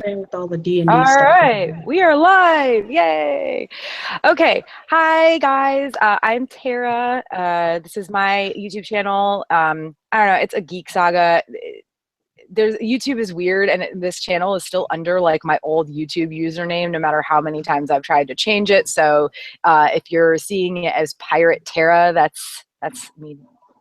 playing with all the D&D All stuff over right, here. we are live. Yay. Okay. Hi, guys. I'm Tara. This is my YouTube channel. I don't know. It's a Geek Saga. There's YouTube is weird, and this channel is still under like my old YouTube username, no matter how many times I've tried to change it. So if you're seeing it as Pirate Tara, that's me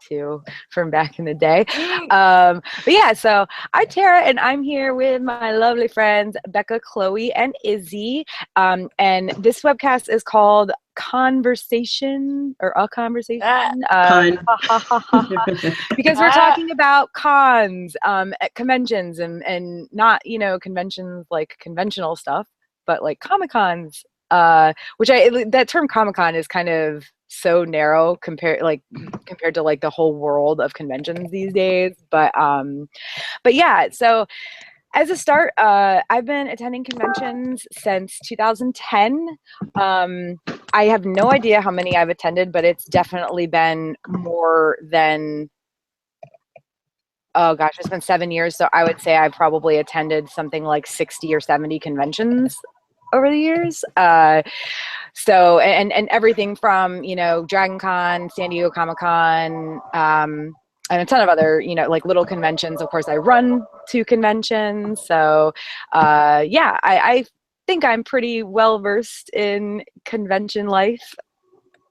too from back in the day. But yeah, so I'm Tara, and I'm here with my lovely friends Bekah, Chloe, and Izzy. And this webcast is called Conversation or A Conversation. Pun. Because we're talking about cons at conventions and not, conventions like conventional stuff, but like Comic Cons, which that term Comic Con is kind of so narrow compared to like the whole world of conventions these days. But yeah, so as a start, I've been attending conventions since 2010. I have no idea how many I've attended, but it's definitely been more than, oh gosh, it's been 7 years. So I would say I've probably attended something like 60 or 70 conventions over the years. So and everything from, Dragon Con, San Diego Comic Con, and a ton of other, like little conventions. Of course, I run two conventions. So yeah, I think I'm pretty well versed in convention life.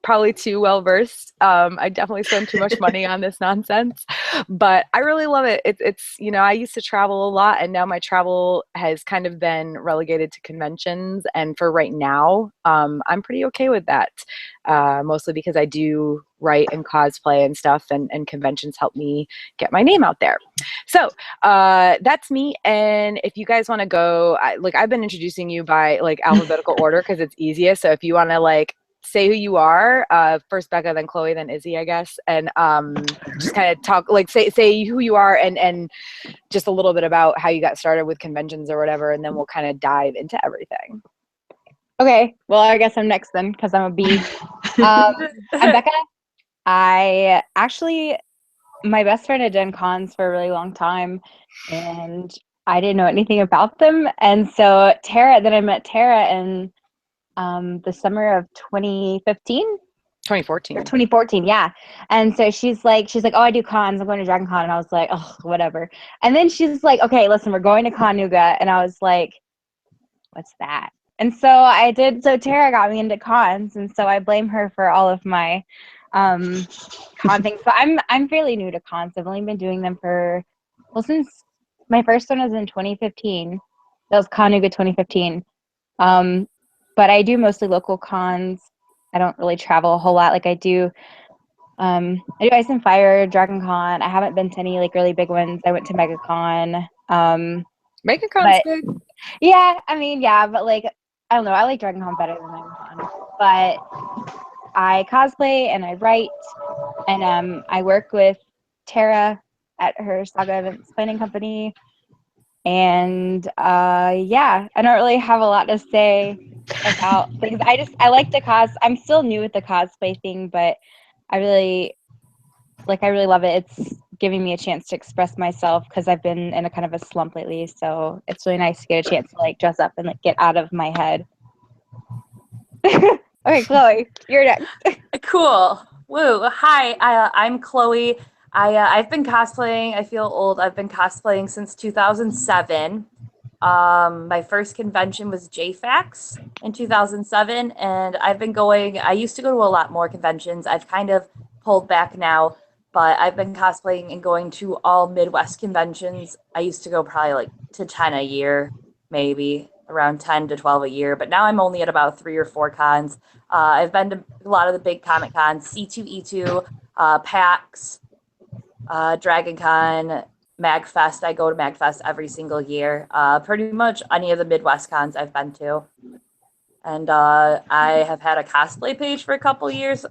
Probably too well versed. I definitely spend too much money on this nonsense, but I really love it. It's I used to travel a lot, and now my travel has kind of been relegated to conventions. And for right now, I'm pretty okay with that. Mostly because I do write and cosplay and stuff, and conventions help me get my name out there. So that's me. And if you guys want to go, I've been introducing you by like alphabetical order because it's easiest. So if you want to like say who you are, first Bekah, then Chloe, then Izzy, I guess, and just kind of talk, like say who you are and just a little bit about how you got started with conventions or whatever, and then we'll kind of dive into everything. Okay, well, I guess I'm next then because I'm a B. I'm Bekah. I actually, my best friend had done cons for a really long time, and I didn't know anything about them. And so then I met Tara in the summer of 2015. 2014. Or 2014, yeah. And so she's like, oh, I do cons. I'm going to Dragon Con. And I was like, oh, whatever. And then she's like, okay, listen, we're going to Conuga. And I was like, what's that? And so I did. So Tara got me into cons, and so I blame her for all of my con things. But I'm fairly new to cons. I've only been doing them since my first one was in 2015. That was Conuga 2015. But I do mostly local cons. I don't really travel a whole lot. Like I do Ice and Fire, Dragon Con. I haven't been to any like really big ones. I went to MegaCon. MegaCon's big. Yeah, I mean, yeah, but like I don't know. I like Dragon Con better than MegaCon. But I cosplay and I write, and I work with Tara at her Saga Events planning company. And yeah, I don't really have a lot to say about things. I like to I'm still new with the cosplay thing, but I really love it. It's giving me a chance to express myself because I've been in a kind of a slump lately. So it's really nice to get a chance to like dress up and like get out of my head. Okay, Chloe, you're next. Cool. Woo. Hi, I'm Chloe. I've been cosplaying. I feel old. I've been cosplaying since 2007. My first convention was JFAX in 2007, and I've been going. I used to go to a lot more conventions. I've kind of pulled back now, but I've been cosplaying and going to all Midwest conventions. I used to go probably like to 10 a year, maybe around 10 to 12 a year, but now I'm only at about 3 or 4 cons. I've been to a lot of the big Comic Cons, C2E2, PAX, Dragon Con, MagFest. I go to MagFest every single year. Pretty much any of the Midwest cons I've been to. And I have had a cosplay page for a couple years,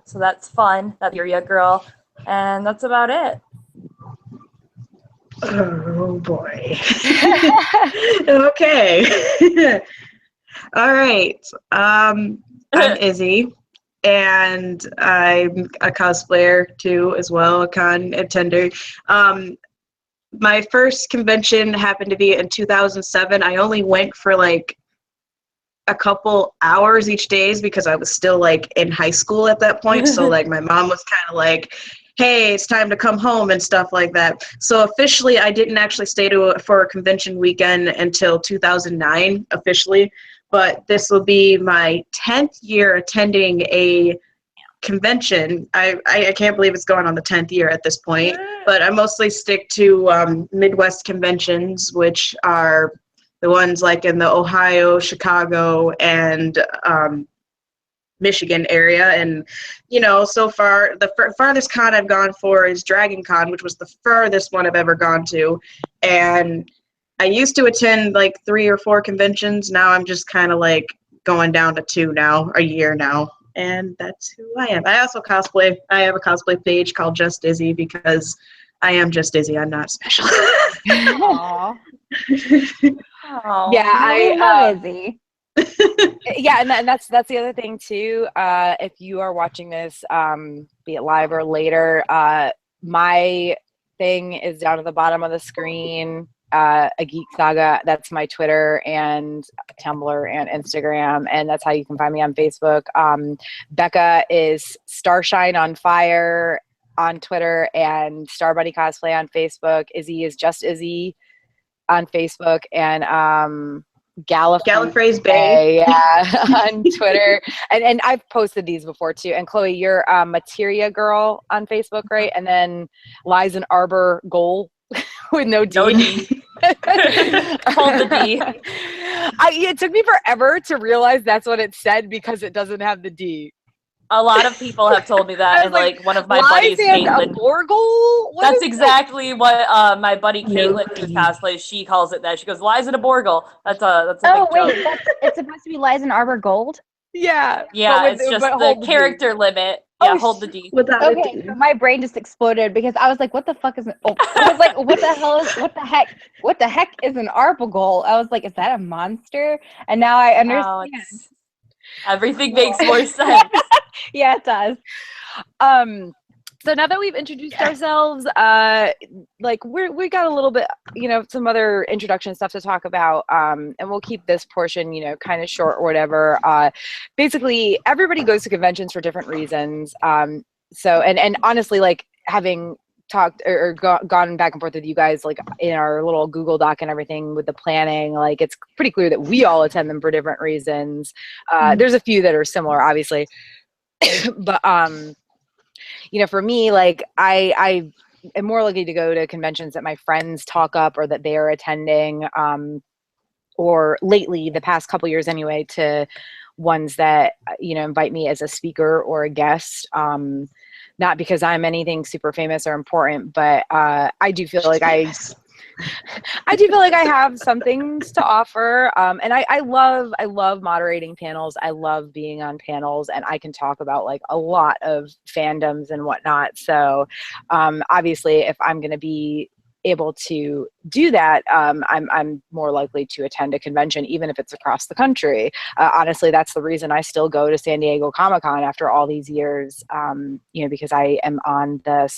so that's fun. That's Yuria Girl. And that's about it. Oh boy. Okay. All right. I'm Izzy, and I'm a cosplayer too, as well, a con attender. my first convention happened to be in 2007. I only went for like a couple hours each days because I was still like in high school at that point. So like my mom was kind of like, hey, it's time to come home and stuff like that. So officially I didn't actually stay for a convention weekend until 2009 officially, but this will be my 10th year attending a convention. I can't believe it's going on the 10th year at this point, but I mostly stick to Midwest conventions, which are the ones like in the Ohio, Chicago, and Michigan area. And, you know, so far, the farthest con I've gone for is Dragon Con, which was the furthest one I've ever gone to. And I used to attend like 3 or 4 conventions. Now I'm just kind of like going down to 2 now, a year now. And that's who I am. I also cosplay. I have a cosplay page called Just Izzy because I am just Izzy. I'm not special. Aw. Oh. Yeah, We love Izzy. yeah, and that's the other thing too. If you are watching this, be it live or later, my thing is down at the bottom of the screen. A Geek Saga. That's my Twitter and Tumblr and Instagram, and that's how you can find me on Facebook. Bekah is Starshine on Fire on Twitter and Star Bunny Cosplay on Facebook. Izzy is just Izzy on Facebook, and Gallifrey's Bay. Yeah, on Twitter. And I've posted these before too. And Chloe, you're Materia Girl on Facebook, right? And then Liza Arbor Goal with no D. No D. Hold the D. It took me forever to realize that's what it said because it doesn't have the D. A lot of people have told me that, and like one of my buddies, Caitlin. That's exactly what my buddy Caitlin, who cosplays, she calls it that. She goes, "Liza a Borgle." That's a Oh big wait, joke. it's supposed to be Liza Arbor Gold. Yeah. Yeah, it's just the character limit. Yeah, hold the D. Okay, so my brain just exploded because I was like, "What the fuck is?" I was like, "What the hell is? What the heck is an Arbogol?" I was like, "Is that a monster?" And now I understand. Everything makes more sense. Yeah, it does. So now that we've introduced ourselves, like we got a little bit, you know, some other introduction stuff to talk about, and we'll keep this portion, you know, kind of short or whatever. Basically, everybody goes to conventions for different reasons. So, and honestly, like having talked or gone back and forth with you guys, like in our little Google Doc and everything with the planning, like it's pretty clear that we all attend them for different reasons. There's a few that are similar, obviously, but you know, for me, like I am more likely to go to conventions that my friends talk up or that they are attending, or lately, the past couple years anyway, to ones that, you know, invite me as a speaker or a guest. Not because I'm anything super famous or important, but I do feel like I have some things to offer. And I love moderating panels. I love being on panels, and I can talk about like a lot of fandoms and whatnot. So obviously, if I'm going to be able to do that, I'm more likely to attend a convention, even if it's across the country. Honestly, that's the reason I still go to San Diego Comic-Con after all these years, you know, because I am on the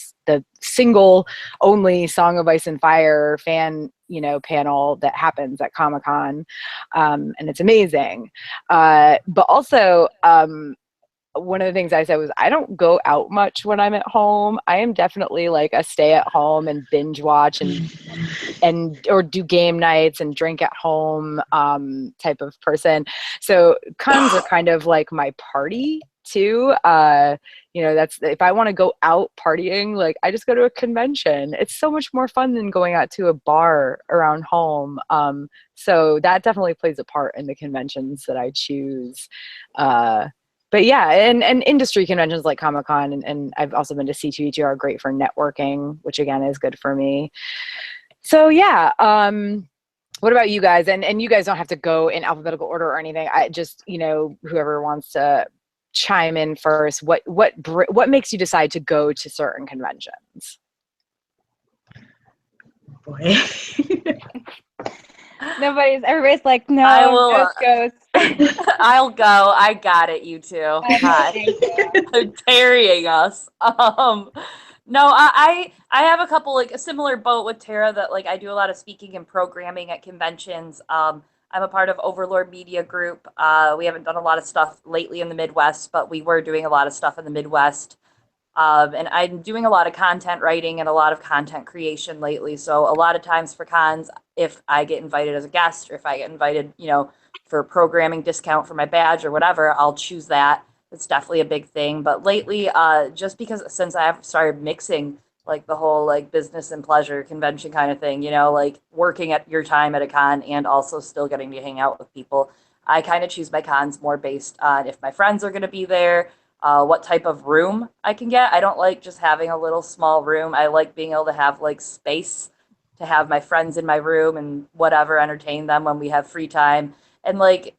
single only Song of Ice and Fire fan, you know, panel that happens at Comic-Con, and it's amazing. But also, one of the things I said was I don't go out much when I'm at home. I am definitely like a stay at home and binge watch and or do game nights and drink at home type of person. So cons are kind of like my party too. You know, that's if I want to go out partying, like I just go to a convention. It's so much more fun than going out to a bar around home. So that definitely plays a part in the conventions that I choose. But yeah, and industry conventions like Comic-Con and I've also been to C2E2 are great for networking, which again is good for me. So yeah, what about you guys? And you guys don't have to go in alphabetical order or anything. I just, you know, whoever wants to chime in first, what makes you decide to go to certain conventions? Boy. Everybody's like, no, I will, Ghost. I'll go. I got it, you two. God. They're carrying us. No, I have a couple, like a similar boat with Tara, that like I do a lot of speaking and programming at conventions. I'm a part of Overlord Media Group. We haven't done a lot of stuff lately in the Midwest, but we were doing a lot of stuff in the Midwest. And I'm doing a lot of content writing and a lot of content creation lately. So a lot of times for cons, if I get invited as a guest or if I get invited, for programming discount for my badge or whatever, I'll choose that. It's definitely a big thing. But lately, just because since I have started mixing like the whole like business and pleasure convention kind of thing, like working at your time at a con and also still getting to hang out with people, I kind of choose my cons more based on if my friends are going to be there, what type of room I can get. I don't like just having a little small room. I like being able to have like space to have my friends in my room and whatever, entertain them when we have free time. And like,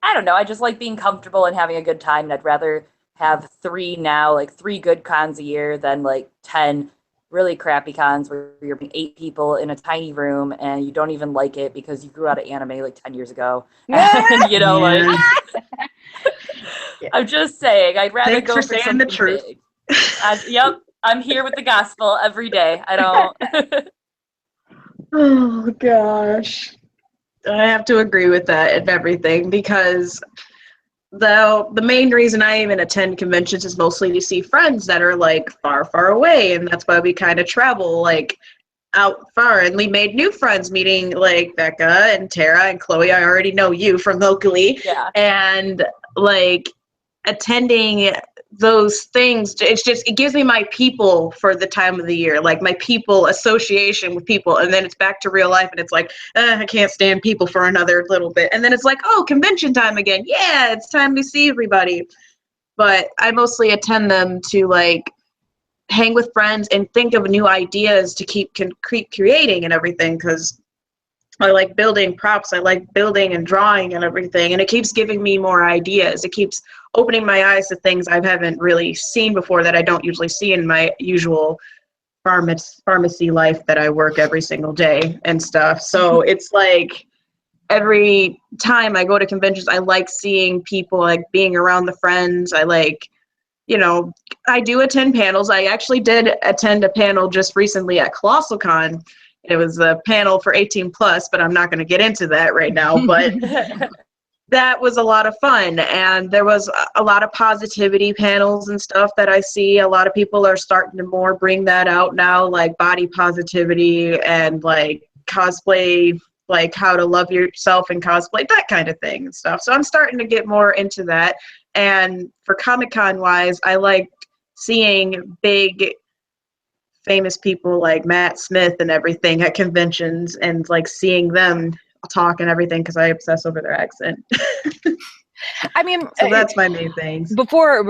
I don't know, I just like being comfortable and having a good time. And I'd rather have three good cons a year than like 10 really crappy cons where you're being 8 people in a tiny room and you don't even like it because you grew out of anime like 10 years ago. And, like, I'm just saying, I'd rather Thanks go for for saying the something truth. big. Yep, I'm here with the gospel every day. I don't. Oh gosh. I have to agree with that and everything because the main reason I even attend conventions is mostly to see friends that are like far, far away, and that's why we kind of travel like out far, and we made new friends meeting like Bekah and Tara and Chloe. I already know you from locally, Yeah. and like attending those things, it gives me my people for the time of the year, like my people association with people, and then it's back to real life and it's like I can't stand people for another little bit, and then it's like, oh, convention time again, yeah, it's time to see everybody. But I mostly attend them to like hang with friends and think of new ideas to keep creating and everything, because I like building props. I like building and drawing and everything. And it keeps giving me more ideas. It keeps opening my eyes to things I haven't really seen before that I don't usually see in my usual pharmacy life that I work every single day and stuff. So it's like every time I go to conventions, I like seeing people, like being around the friends. I like, I do attend panels. I actually did attend a panel just recently at Colossal Con. It was a panel for 18 plus, but I'm not going to get into that right now. But that was a lot of fun. And there was a lot of positivity panels and stuff that I see. A lot of people are starting to more bring that out now, like body positivity and like cosplay, like how to love yourself and cosplay, that kind of thing and stuff. So I'm starting to get more into that. And for Comic-Con wise, I like seeing big famous people like Matt Smith and everything at conventions, and like seeing them talk and everything because I obsess over their accent. I mean, so that's my main things. Before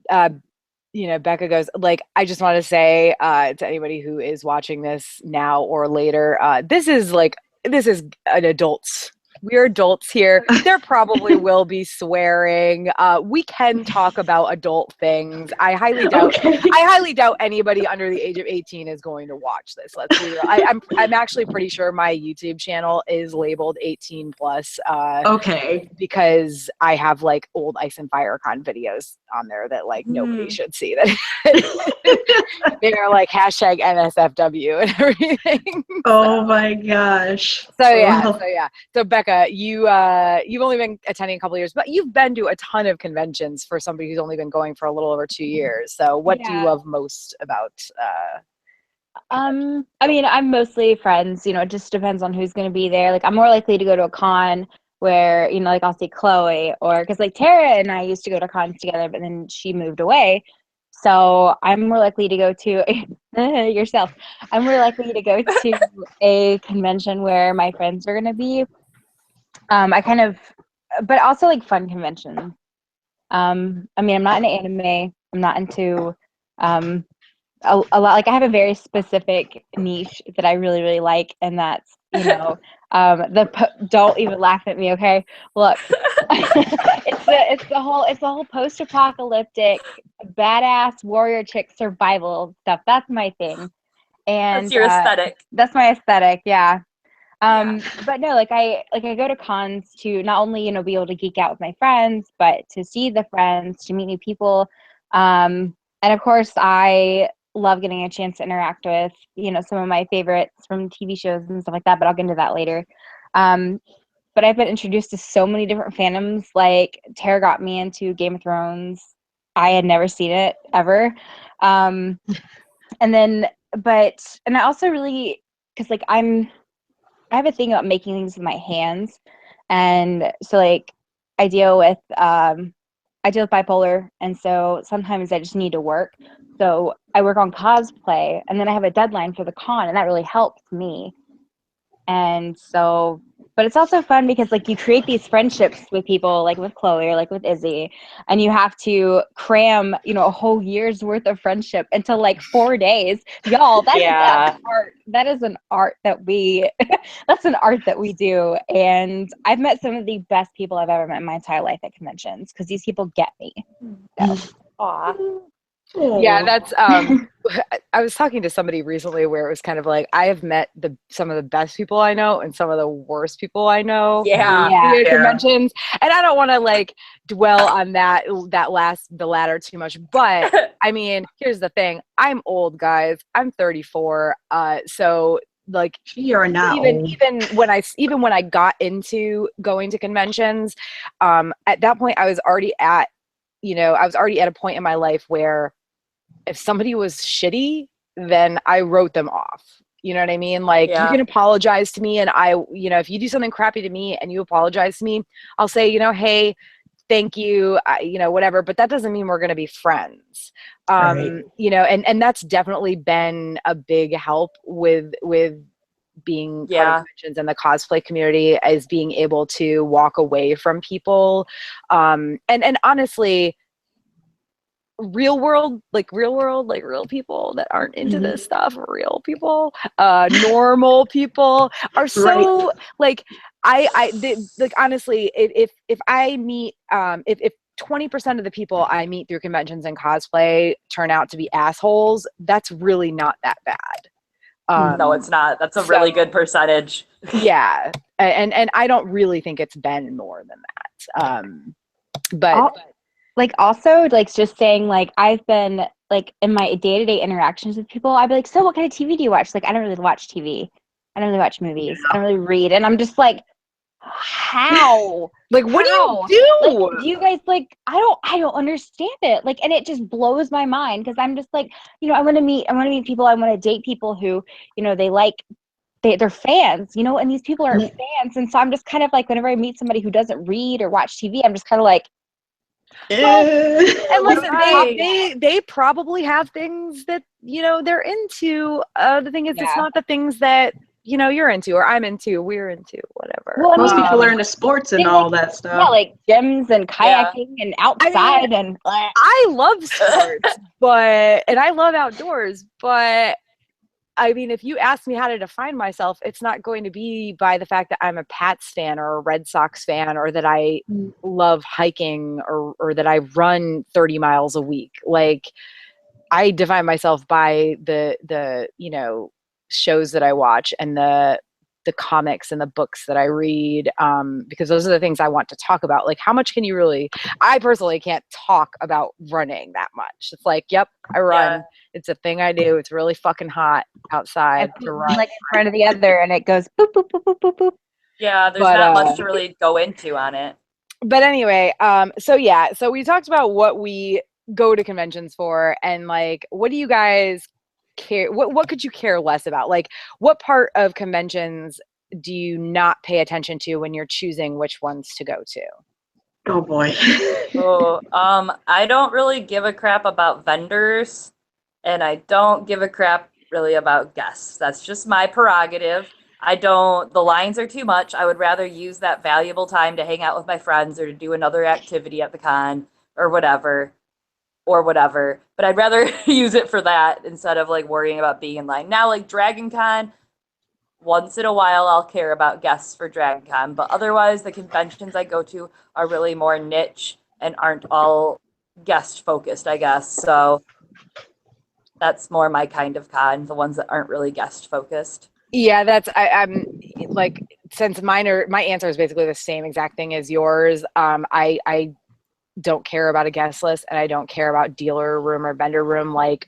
Bekah goes, like, I just want to say to anybody who is watching this now or later, this is an adult's. We're adults here. There probably will be swearing. We can talk about adult things. I highly doubt anybody under the age of 18 is going to watch this. Let's be real. I'm actually pretty sure my YouTube channel is labeled 18 plus. Okay. Because I have like old Ice and Fire Con videos on there that like nobody should see. That they're like hashtag NSFW and everything. Oh my gosh. So yeah. So Bekah, you've only been attending a couple of years, but you've been to a ton of conventions for somebody who's only been going for a little over 2 years. So what do you love most about I mean, I'm mostly friends, it just depends on who's going to be there. Like, I'm more likely to go to a con where, like I'll see Chloe, or because like Tara and I used to go to cons together, but then she moved away. So I'm more likely to go to yourself. I'm more likely to go to a convention where my friends are going to be. But also like fun conventions. I mean, I'm not into anime. I'm not into a lot. Like, I have a very specific niche that I really, really like, and that's don't even laugh at me, okay? Look, it's the whole post-apocalyptic badass warrior chick survival stuff. That's my thing, and that's your aesthetic. That's my aesthetic, yeah. But no, like I go to cons to not only be able to geek out with my friends, but to see the friends, to meet new people, and of course I love getting a chance to interact with, you know, some of my favorites from TV shows and stuff like that, but I'll get into that later. But I've been introduced to so many different fandoms. Like Tara got me into Game of Thrones. I had never seen it ever. And I also really, because like I have a thing about making things with my hands. And so like I deal with bipolar, and so sometimes I just need to work. So I work on cosplay, and then I have a deadline for the con, and that really helps me. And so, but it's also fun because like you create these friendships with people, like with Chloe or like with Izzy, and you have to cram, you know, a whole year's worth of friendship into like 4 days. Y'all, that's art. That is an art that we, that's an art that we do. And I've met some of the best people I've ever met in my entire life at conventions because these people get me. So. Aw. Yeah, that's I was talking to somebody recently where it was kind of like I have met some of the best people I know and some of the worst people I know via conventions, and I don't want to like dwell on the latter too much, but I mean, here's the thing. I'm old, guys. I'm 34. So like you're not even when I got into going to conventions, at that point I was already at a point in my life where if somebody was shitty, then I wrote them off. You know what I mean? Like, you can apologize to me, and if you do something crappy to me and you apologize to me, I'll say, hey, thank you, whatever. But that doesn't mean we're going to be friends. Right. And that's definitely been a big help with being part of conventions and the cosplay community, is being able to walk away from people. And honestly, real world, like real people that aren't into this stuff, real people, normal people are so like, honestly, if I meet, if 20% of the people I meet through conventions and cosplay turn out to be assholes, that's really not that bad. No, it's not. That's a really good percentage. Yeah. And I don't really think it's been more than that. But like also like just saying like I've been like in my day-to-day interactions with people, I'd be like, so what kind of TV do you watch? Like, I don't really watch TV. I don't really watch movies. I don't really read. And I'm just like, how? Like, what do you do? Like, do you guys like, I don't understand it. Like, and it just blows my mind because I'm just like, I want to meet people. I want to date people who, they're fans, and these people are fans. And so I'm just kind of like, whenever I meet somebody who doesn't read or watch TV, I'm just kind of like, and listen, they probably have things that they're into. The thing is, it's not the things that you're into or I'm into, we're into, whatever. Well, most people are into sports and all that stuff. Yeah, like gyms and kayaking and outside. And I love sports, and I love outdoors, but I mean, if you ask me how to define myself, it's not going to be by the fact that I'm a Pats fan or a Red Sox fan or that I love hiking or that I run 30 miles a week. Like, I define myself by the shows that I watch and the comics and the books that I read, because those are the things I want to talk about. Like, how much can you really, I personally can't talk about running that much. It's like, yep, I run. Yeah. It's a thing I do. It's really fucking hot outside to run. Like in front of the other, and it goes boop, boop, boop, boop, boop, boop. Yeah, there's not much to really go into on it. But anyway, so we talked about what we go to conventions for, and like, what do you guys care, what could you care less about? Like, what part of conventions do you not pay attention to when you're choosing which ones to go to? Oh boy. I don't really give a crap about vendors, and I don't give a crap really about guests. That's just my prerogative. The lines are too much. I would rather use that valuable time to hang out with my friends or to do another activity at the con or whatever. But I'd rather use it for that instead of like worrying about being in line. Now, like Dragon Con, once in a while I'll care about guests for Dragon Con, but otherwise the conventions I go to are really more niche and aren't all guest focused, I guess. So that's more my kind of con, the ones that aren't really guest focused. Yeah, I'm like, since my answer is basically the same exact thing as yours. I don't care about a guest list, and I don't care about dealer room or vendor room. Like,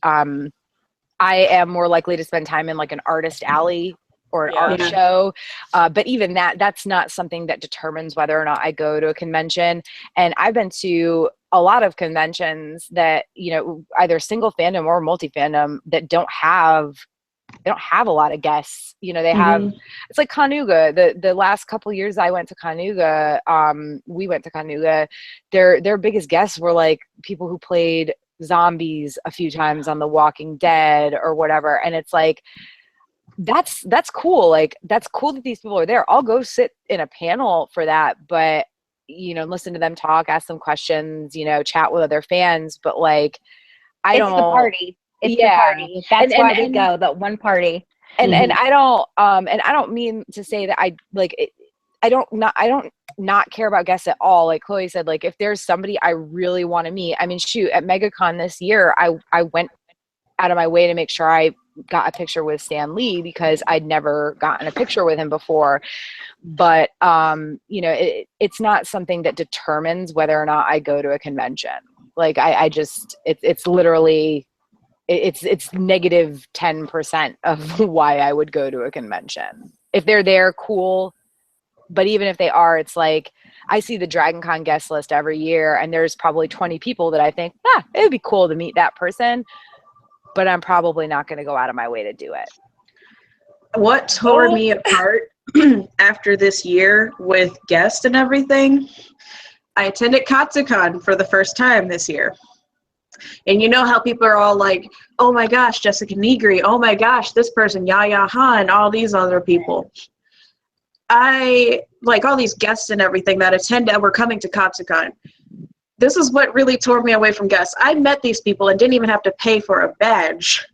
I am more likely to spend time in like an artist alley or an art Yeah. show. But even that's not something that determines whether or not I go to a convention. And I've been to a lot of conventions that, you know, either single fandom or multi-fandom that don't have a lot of guests. You know, they have, it's like Canuga. The last couple years I went to Canuga, we went to Canuga, their biggest guests were like people who played zombies a few times on The Walking Dead or whatever. And it's like, that's cool. Like, that's cool that these people are there. I'll go sit in a panel for that, but, you know, listen to them talk, ask them questions, you know, chat with other fans. But like, I It's don't. the party. It's the party. That's why we go. That one party. And I don't mean to say that I like it, I don't not care about guests at all. Like Chloe said, like if there's somebody I really want to meet, I mean, shoot, at MegaCon this year, I went out of my way to make sure I got a picture with Stan Lee because I'd never gotten a picture with him before. But you know, it's not something that determines whether or not I go to a convention. Like I just it's literally it's negative 10% of why I would go to a convention. If they're there, cool. But even if they are, it's like I see the Dragon Con guest list every year, and there's probably 20 people that I think, it would be cool to meet that person, but I'm probably not going to go out of my way to do it. What tore me apart after this year with guests and everything, I attended Katsucon for the first time this year. And you know how people are all like, oh my gosh, Jessica Negri, oh my gosh, this person, Yaya Han, all these other people. I like all these guests and everything that were coming to Katsucon. This is what really tore me away from guests. I met these people and didn't even have to pay for a badge.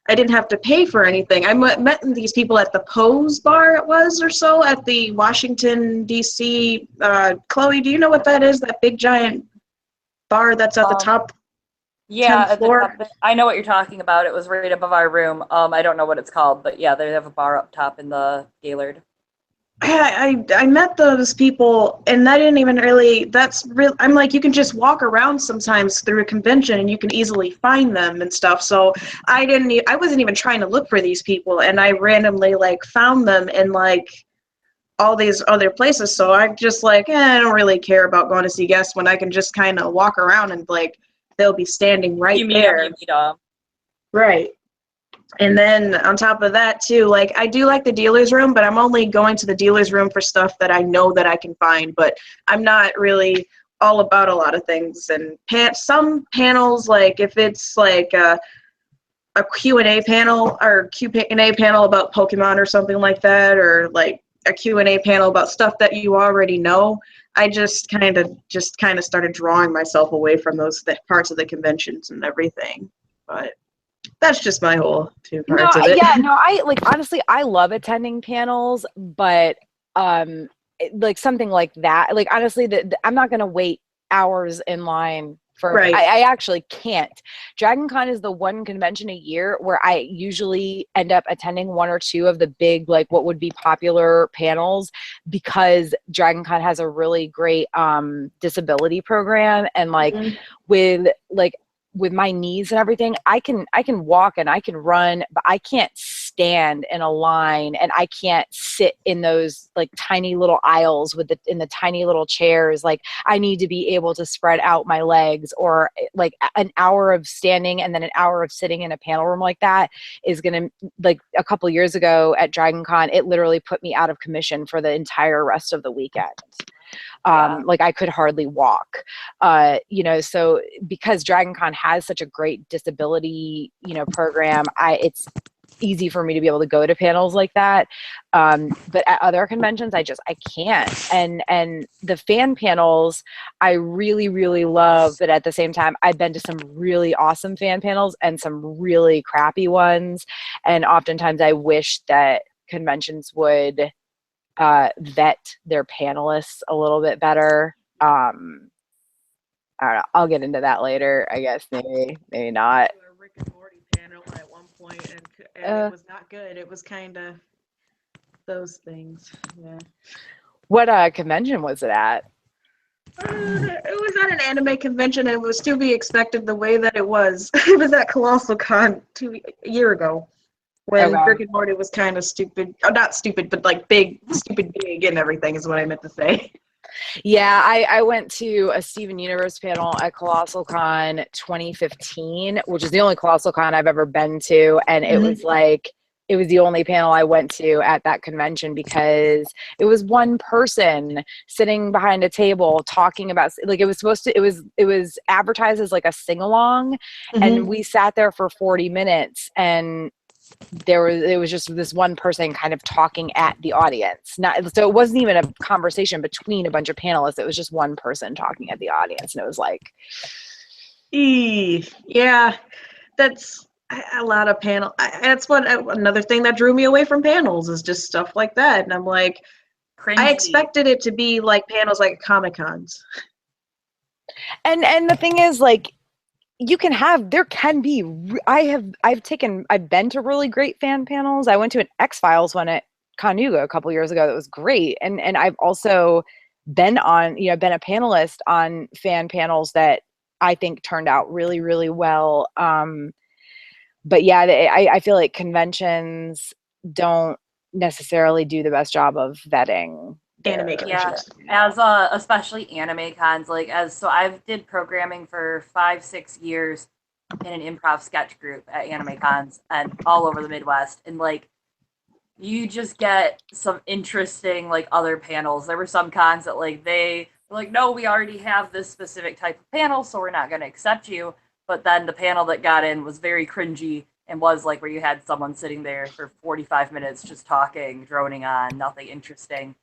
I didn't have to pay for anything. I met these people at the Pose bar, it was, or so, at the Washington, D.C. Chloe, do you know what that is? That big giant bar that's at the top? Yeah, 10th floor? at the top. I know what you're talking about. It was right above our room. I don't know what it's called, but yeah, they have a bar up top in the Gaylord. I met those people, and I didn't even really, I'm like, you can just walk around sometimes through a convention and you can easily find them and stuff. So I wasn't even trying to look for these people, and I randomly like found them in like all these other places. So I'm just like, I don't really care about going to see guests when I can just kind of walk around and like they'll be standing right You there. meet them. Right. And then on top of that too, like I do like the dealer's room, but I'm only going to the dealer's room for stuff that I know that I can find, but I'm not really all about a lot of things. And some panels, like if it's like a Q&A panel or Q&A panel about Pokemon or something like that, or like a Q&A panel about stuff that you already know, I just kind of started drawing myself away from those parts of the conventions and everything. But that's just my whole two parts of it. Yeah, no, I like honestly, I love attending panels, but like something like that, like honestly, I'm not gonna wait hours in line for. Right. I actually can't. Dragon Con is the one convention a year where I usually end up attending one or two of the big, like what would be popular panels, because Dragon Con has a really great disability program, and like with my knees and everything, I can walk and I can run, but I can't stand in a line, and I can't sit in those like tiny little aisles in the tiny little chairs. Like I need to be able to spread out my legs, or like an hour of standing and then an hour of sitting in a panel room like that is going to, like a couple years ago at Dragon Con, it literally put me out of commission for the entire rest of the weekend. Like I could hardly walk, you know, so because Dragon Con has such a great disability, you know, program, it's easy for me to be able to go to panels like that. But at other conventions, I can't. And the fan panels, I really, really love, but at the same time, I've been to some really awesome fan panels and some really crappy ones. And oftentimes I wish that conventions would vet their panelists a little bit better. I don't know. I'll get into that later, I guess. Maybe not. A Rick and Morty panel at one point, and it was not good. It was kind of those things. Yeah. What convention was it at? It was at an anime convention, and it was to be expected the way that it was. It was at Colossal Con a year ago, when Okay. Rick and Morty was kind of stupid. Oh, not stupid, but like big, stupid big and everything is what I meant to say. Yeah, I went to a Steven Universe panel at Colossal Con 2015, which is the only Colossal Con I've ever been to, and it was like it was the only panel I went to at that convention because it was one person sitting behind a table talking about, like, it was supposed to, it was advertised as like a sing along, and we sat there for 40 minutes, and it was just this one person kind of talking at the audience. So it wasn't even a conversation between a bunch of panelists. It was just one person talking at the audience, and it was like, yeah, that's a lot of panel. That's another thing that drew me away from panels is just stuff like that. And I'm like, Cringy. I expected it to be like panels like Comic Cons. and the thing is, like, there can be, I've been to really great fan panels. I went to an X-Files one at Conuga a couple years ago that was great. And I've also been been a panelist on fan panels that I think turned out really, really well. But yeah, I feel like conventions don't necessarily do the best job of vetting Anime conventions. Yeah, as especially anime cons, so I've did programming for 5-6 years in an improv sketch group at anime cons and all over the Midwest, and like you just get some interesting like other panels. There were some cons that like they were like, no, we already have this specific type of panel, so we're not going to accept you. But then the panel that got in was very cringy and was like where you had someone sitting there for 45 minutes just talking, droning on, nothing interesting.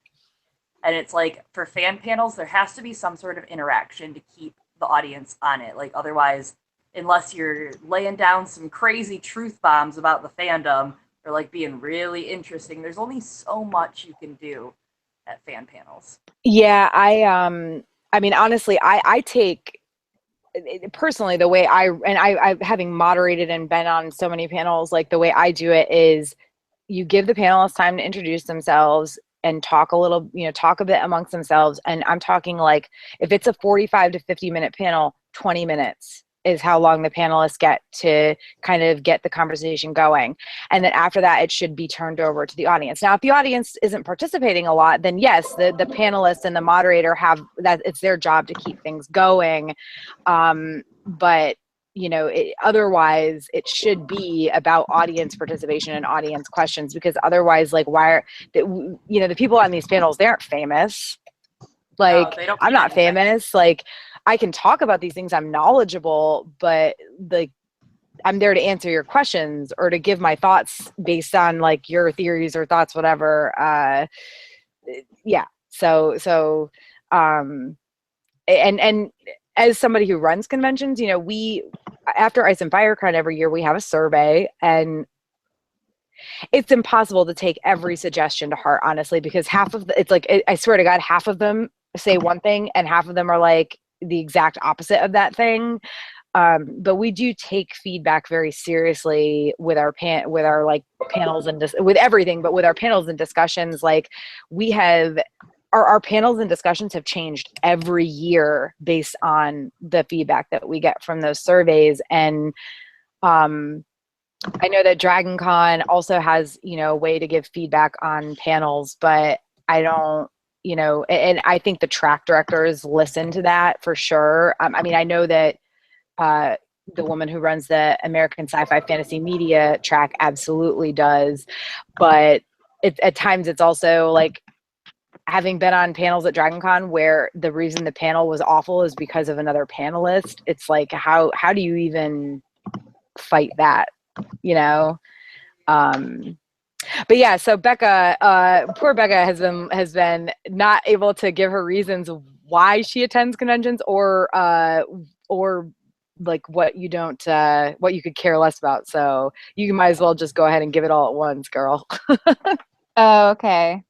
And it's like, for fan panels, there has to be some sort of interaction to keep the audience on it. Like, otherwise, unless you're laying down some crazy truth bombs about the fandom or like being really interesting, there's only so much you can do at fan panels. Yeah, I mean, honestly, I take personally the way I having moderated and been on so many panels, like the way I do it is you give the panelists time to introduce themselves and talk a bit amongst themselves. And I'm talking like, if it's a 45 to 50-minute panel, 20 minutes is how long the panelists get to kind of get the conversation going. And then after that, it should be turned over to the audience. Now, if the audience isn't participating a lot, then yes, the panelists and the moderator have that, it's their job to keep things going. But otherwise it should be about audience participation and audience questions, because otherwise, like, the people on these panels, they aren't famous. Like, no, I'm not famous. Like, I can talk about these things, I'm knowledgeable, but like, I'm there to answer your questions or to give my thoughts based on like your theories or thoughts, whatever. Yeah. So and as somebody who runs conventions, we, after Ice and FireCon every year, we have a survey, and it's impossible to take every suggestion to heart, honestly, because it's like, I swear to God, half of them say one thing and half of them are like the exact opposite of that thing. But we do take feedback very seriously with our like panels and with everything, but with our panels and discussions, like we have our panels and discussions have changed every year based on the feedback that we get from those surveys. And I know that Dragon Con also has, a way to give feedback on panels, but I don't, and I think the track directors listen to that for sure. I mean, I know that the woman who runs the American Sci-Fi Fantasy Media track absolutely does, but at times it's also like, having been on panels at Dragon Con where the reason the panel was awful is because of another panelist, it's like, how do you even fight that, but yeah, so Bekah, poor Bekah has been not able to give her reasons why she attends conventions, or like what you could care less about. So you might as well just go ahead and give it all at once, girl. Oh, okay.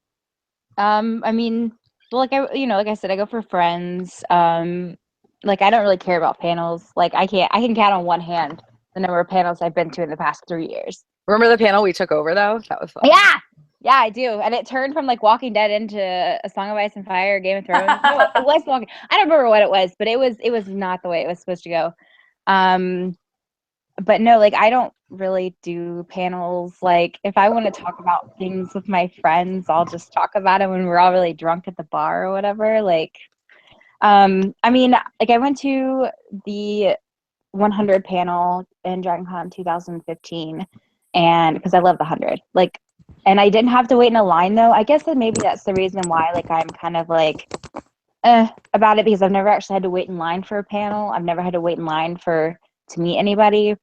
I mean, well, like I said, I go for friends. Like, I don't really care about panels. Like, I can count on one hand the number of panels I've been to in the past 3 years. Remember the panel we took over though? That was fun. Yeah, Yeah, I do. And it turned from like Walking Dead into A Song of Ice and Fire, Game of Thrones. No, it was Walking. I don't remember what it was, but it was not the way it was supposed to go. But no, like I don't really do panels. Like if I want to talk about things with my friends, I'll just talk about it when we're all really drunk at the bar or whatever. Like, I mean, like I went to the 100 panel in Dragon Con 2015, and because I love the 100, like, and I didn't have to wait in a line though. I guess that maybe that's the reason why, like, I'm kind of like about it, because I've never actually had to wait in line for a panel. I've never had to wait in line to meet anybody.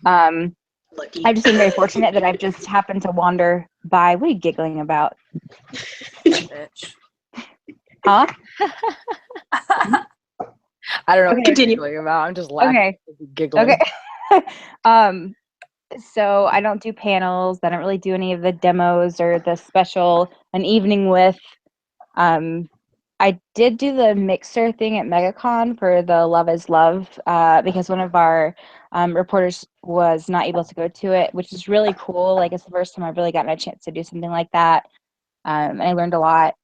Lucky. I've just been very fortunate that I've just happened to wander by. What are you giggling about? Bitch. Huh? I don't know Okay, what continue. you're talking about. I'm just laughing, Okay. giggling. Okay. So I don't do panels. I don't really do any of the demos or the special an evening with. I did do the mixer thing at MegaCon for the Love is Love, because one of our reporters was not able to go to it, which is really cool. Like, it's the first time I've really gotten a chance to do something like that. And I learned a lot.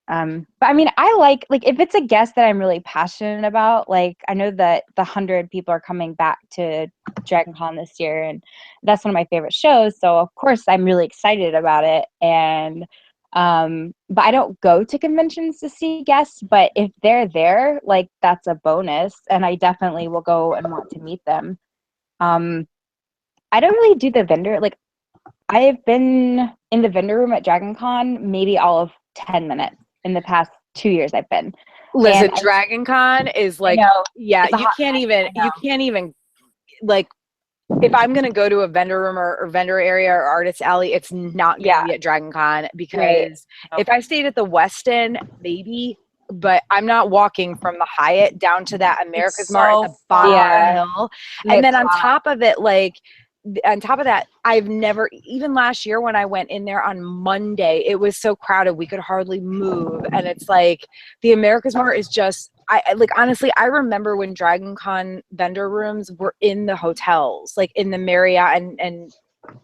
But I mean, I like if it's a guest that I'm really passionate about, like I know that the 100 people are coming back to Dragon Con this year, and that's one of my favorite shows. So of course I'm really excited about it. And but I don't go to conventions to see guests, but if they're there, like that's a bonus, and I definitely will go and want to meet them. I don't really do the vendor, like I've been in the vendor room at Dragon Con maybe all of 10 minutes in the past 2 years I've been. Listen, And Dragon Con is I like, know, yeah, it's a you hot can't mess, even, I know. like, if I'm going to go to a vendor room or vendor area or artist alley, it's not going to Yeah. be at Dragon Con, because Right. if I stayed at the Westin, maybe, but I'm not walking from the Hyatt down to that America's Mart at the bottom of Yeah. the hill. And It's then on hot. top of it, like, on top of that, I've never, even last year when I went in there on Monday, it was so crowded we could hardly move. And it's like the America's Mart is just, I like, honestly, I remember when Dragon Con vendor rooms were in the hotels, like in the Marriott and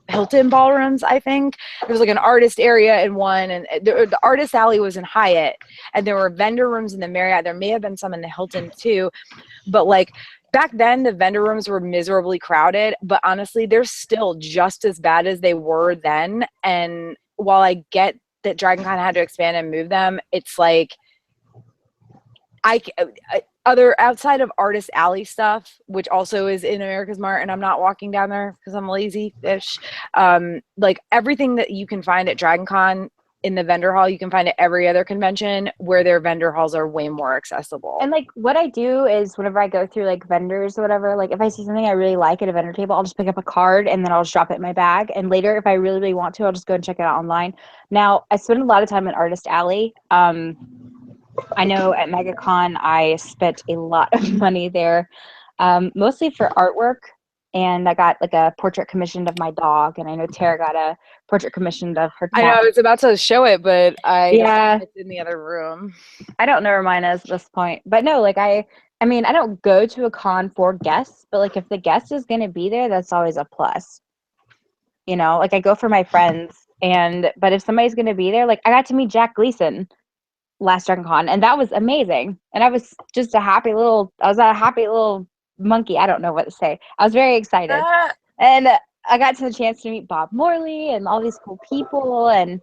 Hilton ballrooms. I think there was like an artist area in one, and the artist alley was in Hyatt, and there were vendor rooms in the Marriott. There may have been some in the Hilton too, but like back then the vendor rooms were miserably crowded, but honestly they're still just as bad as they were then. And while I get that Dragon Con had to expand and move them, it's like other outside of Artist Alley stuff, which also is in America's Mart, and I'm not walking down there because I'm lazy-ish. Like everything that you can find at Dragon Con in the vendor hall, you can find at every other convention where their vendor halls are way more accessible. And like what I do is whenever I go through like vendors or whatever, like if I see something I really like at a vendor table, I'll just pick up a card and then I'll just drop it in my bag. And later, if I really, really want to, I'll just go and check it out online. Now, I spend a lot of time in Artist Alley. I know at MegaCon I spent a lot of money there, mostly for artwork. And I got like a portrait commissioned of my dog, and I know Tara got a portrait commissioned of her cat. I know I was about to show it, but Yeah, it's in the other room. I don't know where mine is at this point. But no, like I mean, I don't go to a con for guests, but like if the guest is going to be there, that's always a plus. You know, like I go for my friends, but if somebody's going to be there, like I got to meet Jack Gleason last Dragon Con, and that was amazing. And I was just a happy little monkey. I don't know what to say. I was very excited. And I got to the chance to meet Bob Morley and all these cool people. And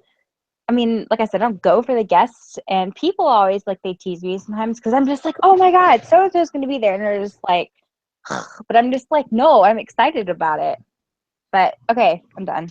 I mean, like I said, I don't go for the guests, and people always like they tease me sometimes because I'm just like, oh my God, so and so is going to be there. And they're just like, but I'm just like, no, I'm excited about it. But okay, I'm done.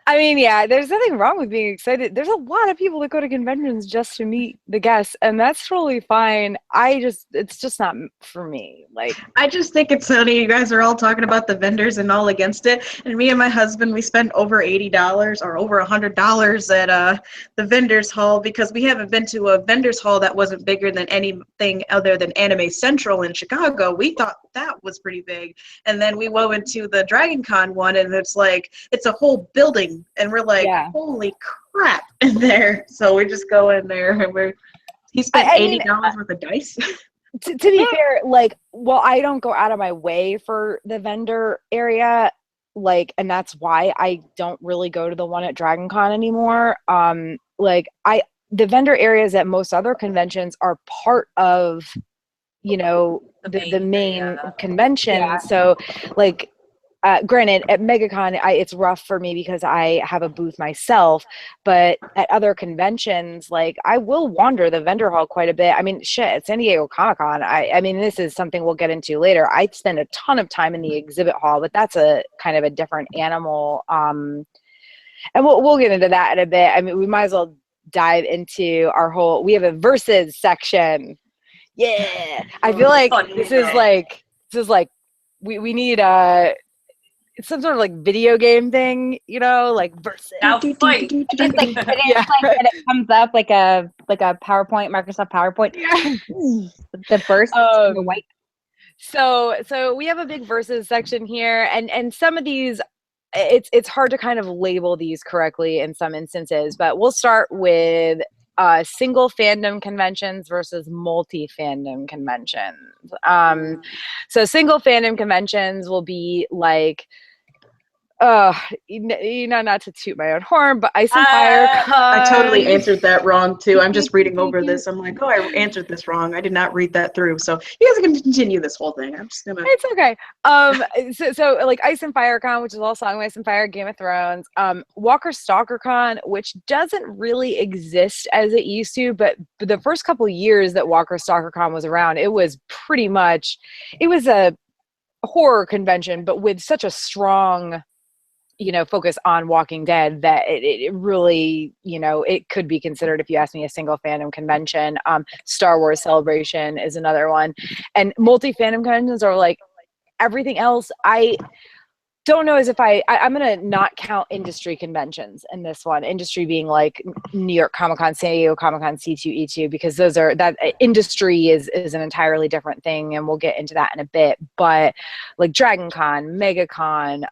I mean, yeah, there's nothing wrong with being excited. There's a lot of people that go to conventions just to meet the guests, and that's totally fine. It's just not for me. Like, I just think it's funny. You guys are all talking about the vendors and all against it. And me and my husband, we spent over $80 or over $100 at the vendors hall because we haven't been to a vendors hall that wasn't bigger than anything other than Anime Central in Chicago. We thought that was pretty big. And then we went into the Dragon Con one, and it's like, it's a whole building. And we're like, yeah. Holy crap in there. So we just go in there, and he spent $80 worth of dice. To be fair, like, well, I don't go out of my way for the vendor area. like, and that's why I don't really go to the one at Dragon Con anymore. Like the vendor areas at most other conventions are part of, you know, the main convention. Yeah. So like, granted, at MegaCon, it's rough for me because I have a booth myself, but at other conventions, like I will wander the vendor hall quite a bit. I mean, shit, at San Diego Comic-Con, I mean, this is something we'll get into later. I spend a ton of time in the exhibit hall, but that's a kind of a different animal. And we'll get into that in a bit. I mean, we might as well dive into we have a versus section. Yeah. I feel like this is like we need it's some sort of like video game thing, you know, like versus. Now fight. It's like Yeah. and it comes up like a PowerPoint, Microsoft PowerPoint. Yeah. The burst, the white. So we have a big versus section here, and some of these, it's hard to kind of label these correctly in some instances, but we'll start with single fandom conventions versus multi-fandom conventions. So single fandom conventions will be like, you know, not to toot my own horn, but Ice and Fire Con. I totally answered that wrong too. I'm just reading over this. I'm like, oh, I answered this wrong. I did not read that through. So you guys are going to continue this whole thing. I'm just gonna. It's okay. So like Ice and Fire Con, which is all Song of Ice and Fire, Game of Thrones. Walker Stalker Con, which doesn't really exist as it used to, but the first couple of years that Walker Stalker Con was around, it was pretty much, it was a horror convention, but with such a strong, you know, focus on Walking Dead that it really, you know, it could be considered, if you ask me, a single fandom convention. Star Wars Celebration is another one, and multi-fandom conventions are like everything else. I don't know as if I'm gonna not count industry conventions in this one. Industry being like New York Comic Con, San Diego Comic Con, C2E2, because those are, that industry is an entirely different thing, and we'll get into that in a bit. But like Dragon Con, MegaCon,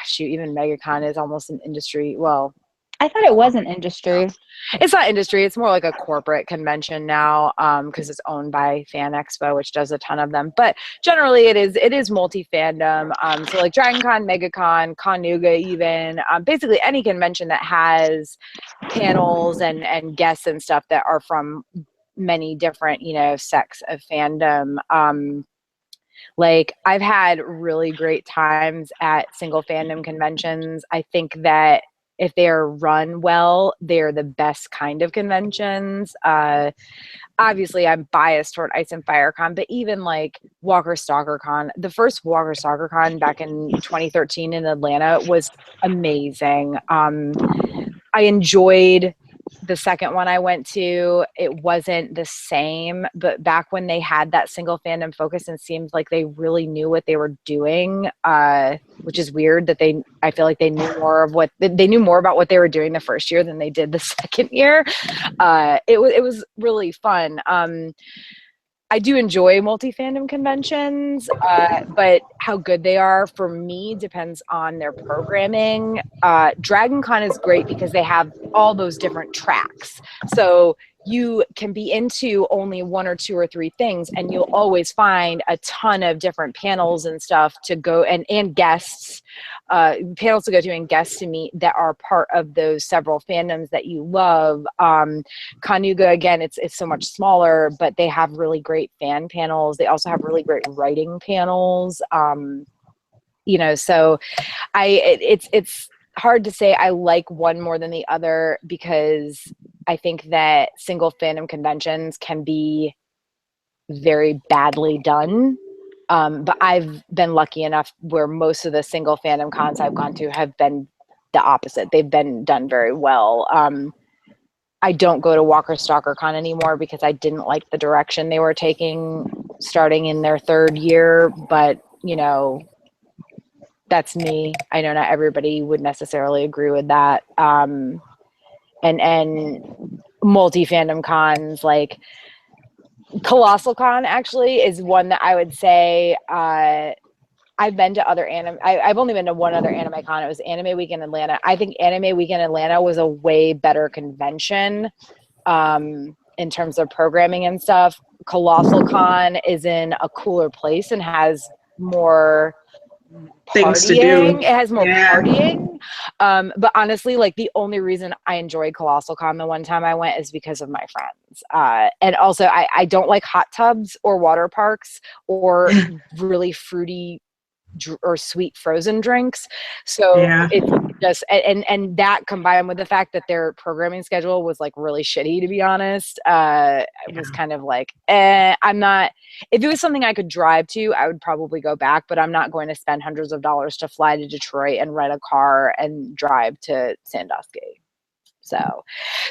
shoot, even MegaCon is almost an industry. Well, I thought it was an industry. It's not industry. It's more like a corporate convention now, because it's owned by Fan Expo, which does a ton of them. But generally, it is multi-fandom. So like Dragon Con, MegaCon, Con-Nuga, even basically any convention that has panels and guests and stuff that are from many different, you know, sects of fandom. Like I've had really great times at single fandom conventions. I think that if they are run well, they're the best kind of conventions. Obviously, I'm biased toward Ice and Fire Con, but even like Walker Stalker Con, the first Walker Stalker Con back in 2013 in Atlanta was amazing. I enjoyed the second one I went to. It wasn't the same, but back when they had that single fandom focus and seemed like they really knew what they were doing, which is weird that I feel like they knew more of they knew more about what they were doing the first year than they did the second year. It was really fun. I do enjoy multi-fandom conventions, but how good they are for me depends on their programming. Dragon Con is great because they have all those different tracks. So you can be into only one or two or three things, and you'll always find a ton of different panels and stuff to go, and guests, panels to go to and guests to meet that are part of those several fandoms that you love. Con-Nuga, again, it's so much smaller, but they have really great fan panels. They also have really great writing panels. You know, so it's hard to say I like one more than the other, because I think that single fandom conventions can be very badly done. But I've been lucky enough where most of the single fandom cons I've gone to have been the opposite. They've been done very well. I don't go to Walker Stalker Con anymore because I didn't like the direction they were taking starting in their third year, but you know, that's me. I know not everybody would necessarily agree with that. And multi-fandom cons, like Colossal Con actually is one that I would say, I've been to other I've only been to one other anime con. It was Anime Week in Atlanta. I think Anime Week in Atlanta was a way better convention in terms of programming and stuff. Colossal Con is in a cooler place and has more things to do. partying. It has more Yeah. partying. But honestly, like the only reason I enjoyed Colossal Con the one time I went is because of my friends. And also I don't like hot tubs or water parks or really fruity or sweet frozen drinks. So Yeah. it's just, and that combined with the fact that their programming schedule was like really shitty, to be honest, it was kind of like, I'm not, if it was something I could drive to, I would probably go back, but I'm not going to spend hundreds of dollars to fly to Detroit and rent a car and drive to Sandusky. So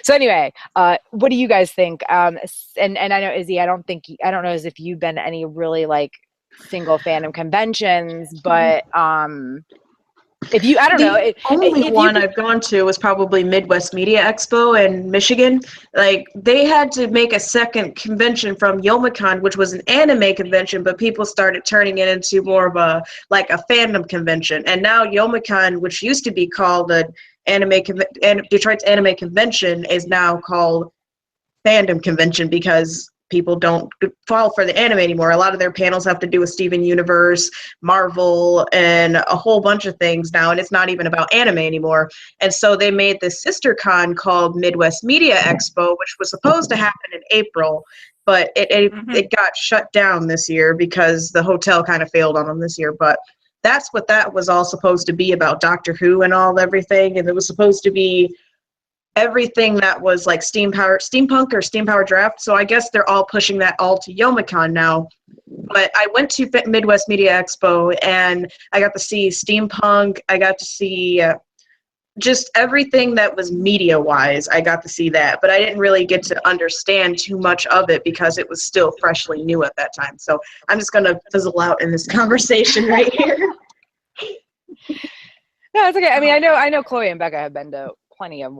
anyway, what do you guys think? And I know, Izzy, I don't know as if you've been to any really like single fandom conventions, but if you, I don't know, The only if one you, I've gone to was probably Midwest Media Expo in Michigan. Like, they had to make a second convention from Youmacon, which was an anime convention, but people started turning it into more of a fandom convention. And now Youmacon, which used to be called the Detroit's Anime Convention, is now called Fandom Convention because people don't fall for the anime anymore. A lot of their panels have to do with Steven Universe, Marvel, and a whole bunch of things now, and it's not even about anime anymore. And so they made this sister con called Midwest Media Expo, which was supposed to happen in April, but it got shut down this year because the hotel kind of failed on them this year. But that's what that was all supposed to be about, Doctor Who and everything, and it was supposed to be everything that was like steampunk or steam power draft. So I guess they're all pushing that all to Youmacon now. But I went to Midwest Media Expo and I got to see steampunk. I got to see just everything that was media wise. I got to see that, but I didn't really get to understand too much of it because it was still freshly new at that time. So I'm just gonna fizzle out in this conversation right here. no, it's okay. I mean, I know Chloe and Bekah have been to plenty of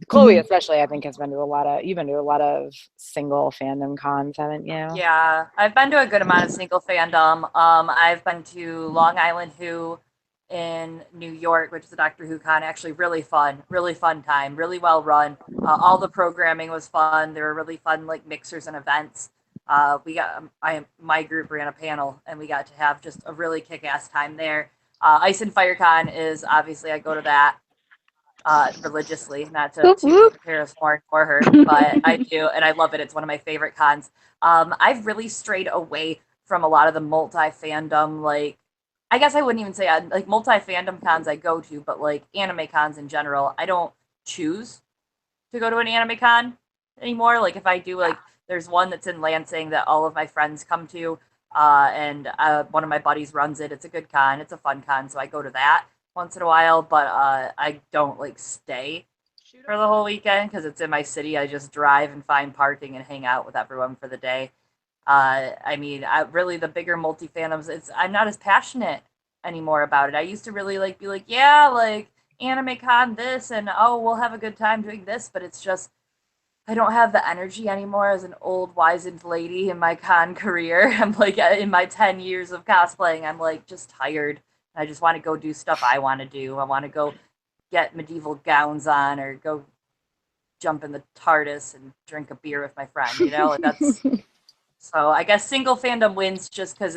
Chloe especially, I think, has been to you've been to a lot of single fandom cons, haven't you? Yeah, I've been to a good amount of single fandom. I've been to Long Island Who in New York, which is a Doctor Who con. Actually, really fun time, really well run. All the programming was fun. There were really fun like mixers and events. My group ran a panel, and we got to have just a really kick-ass time there. Ice and Fire Con is obviously, I go to that religiously, not to toot Paris horn for her, but I do, and I love it. It's one of my favorite cons. I've really strayed away from a lot of the multi-fandom, like, I guess I wouldn't even say like multi-fandom cons I go to, but like anime cons in general, I don't choose to go to an anime con anymore. Like if I do, like there's one that's in Lansing that all of my friends come to, and one of my buddies runs it. It's a good con. It's a fun con, so I go to that once in a while, but I don't like stay for the whole weekend because it's in my city. I just drive and find parking and hang out with everyone for the day. I mean, really the bigger multi-fandoms, I'm not as passionate anymore about it. I used to really like be like, yeah, like anime con this, and oh, we'll have a good time doing this, but it's just I don't have the energy anymore as an old wizened lady in my con career. I'm like in my 10 years of cosplaying, I'm like just tired. I just want to go do stuff I want to do. I want to go get medieval gowns on or go jump in the TARDIS and drink a beer with my friend, you know? That's so I guess single fandom wins just because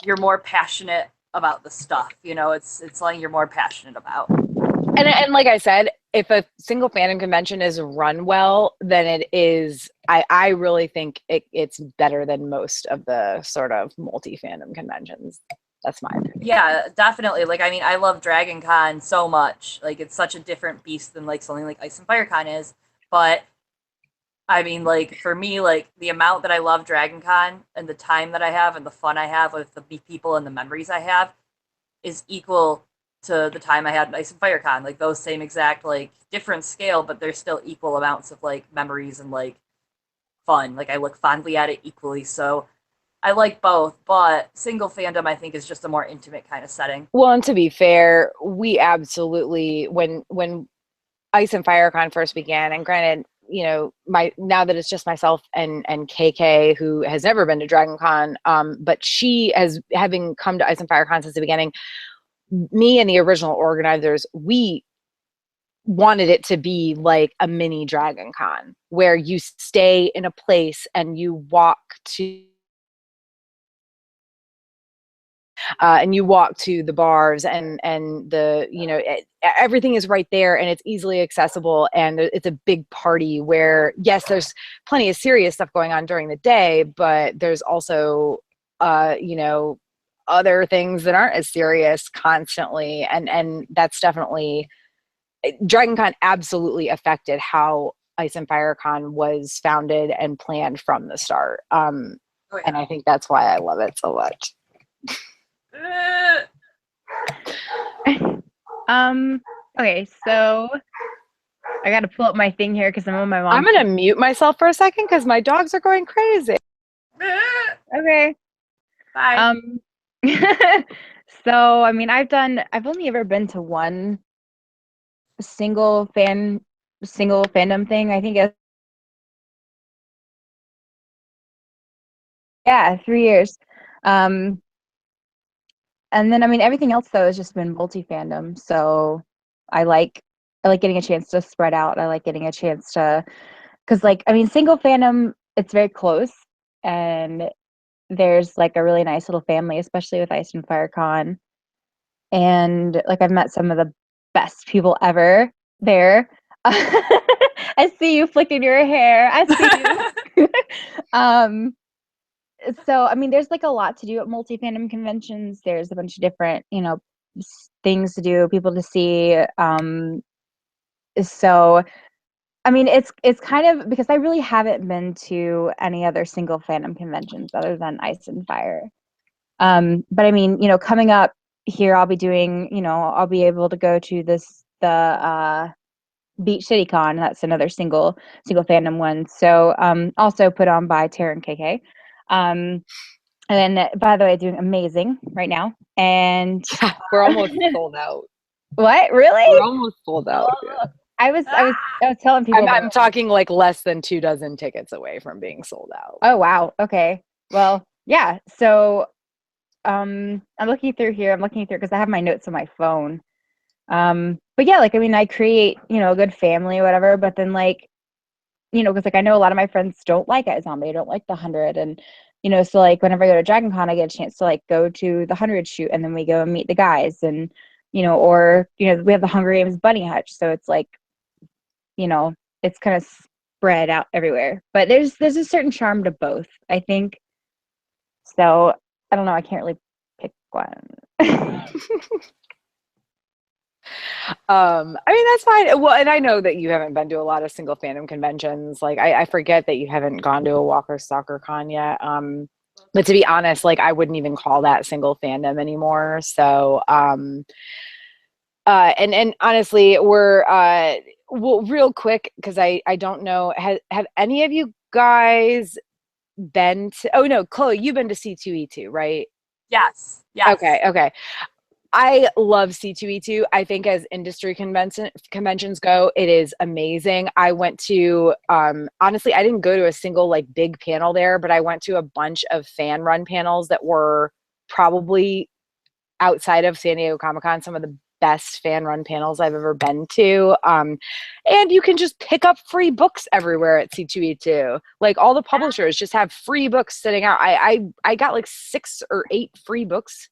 you're more passionate about the stuff, you know, it's something you're more passionate about. And like I said, if a single fandom convention is run well, then it is. I really think it's better than most of the sort of multi-fandom conventions. That's my opinion. Yeah, definitely. Like, I mean, I love Dragon Con so much. Like, it's such a different beast than like something like Ice and Fire Con is. But I mean, like for me, like the amount that I love Dragon Con and the time that I have and the fun I have with the people and the memories I have is equal to the time I had Ice and Fire Con. Like those same exact, like different scale, but there's still equal amounts of like memories and like fun. Like I look fondly at it equally. So I like both, but single fandom I think is just a more intimate kind of setting. Well, and to be fair, we absolutely when Ice and Fire Con first began, and granted, you know, now that it's just myself and KK, who has never been to Dragon Con, but she has, having come to Ice and Fire Con since the beginning, me and the original organizers, we wanted it to be like a mini Dragon Con where you stay in a place and you walk to and you walk to the bars and the, you know, everything is right there and it's easily accessible, and it's a big party where, yes, there's plenty of serious stuff going on during the day, but there's also you know, other things that aren't as serious constantly, and that's definitely, DragonCon absolutely affected how Ice and Fire Con was founded and planned from the start. Oh, yeah. And I think that's why I love it so much. Okay, so I gotta pull up my thing here because I'm on my mom's. I'm gonna mute myself for a second because my dogs are going crazy. Okay. Bye. So I mean, I've only ever been to one single fandom thing. I think it's, yeah, 3 years. And then I mean everything else though has just been multi-fandom. So I like getting a chance to spread out. I like getting a chance to, because like I mean single fandom, it's very close, and there's like a really nice little family, especially with Ice and Fire Con. And like I've met some of the best people ever there. I see you flicking your hair. I see you. So I mean there's like a lot to do at multi-fandom conventions. There's a bunch of different, you know, things to do, people to see. So I mean it's kind of, because I really haven't been to any other single fandom conventions other than Ice and Fire. But I mean, you know, coming up here, I'll be doing, you know, I'll be able to go to the Beach City Con. That's another single fandom one. So also put on by Tara and KK. And then, by the way, doing amazing right now. And We're almost sold out. what? Really? We're almost sold out. Yeah. I was telling people. I'm talking like less than 24 tickets away from being sold out. Oh wow. Okay. Well, yeah. So I'm looking through because I have my notes on my phone. But yeah, like I mean I create, you know, a good family or whatever, but then like, you know, because like I know a lot of my friends don't like iZombie, they don't like the 100, and you know, so like whenever I go to Dragon Con I get a chance to like go to the 100 shoot, and then we go and meet the guys, and you know, or you know, we have the Hunger Games bunny hutch, so it's like, you know, it's kind of spread out everywhere, but there's a certain charm to both, I think. So I don't know, I can't really pick one. I mean, that's fine. Well, and I know that you haven't been to a lot of single fandom conventions. Like, I forget that you haven't gone to a Walker Stalker Con yet. But to be honest, like, I wouldn't even call that single fandom anymore. So, and honestly, we're, well, real quick, because I don't know, have any of you guys been to, oh no, Chloe, you've been to C2E2, right? Yes. Okay. I love C2E2. I think as industry conventions go, it is amazing. I went to, honestly, I didn't go to a single like big panel there, but I went to a bunch of fan run panels that were probably, outside of San Diego Comic-Con, some of the best fan run panels I've ever been to. And you can just pick up free books everywhere at C2E2. Like all the publishers just have free books sitting out. I got like 6 or 8 free books.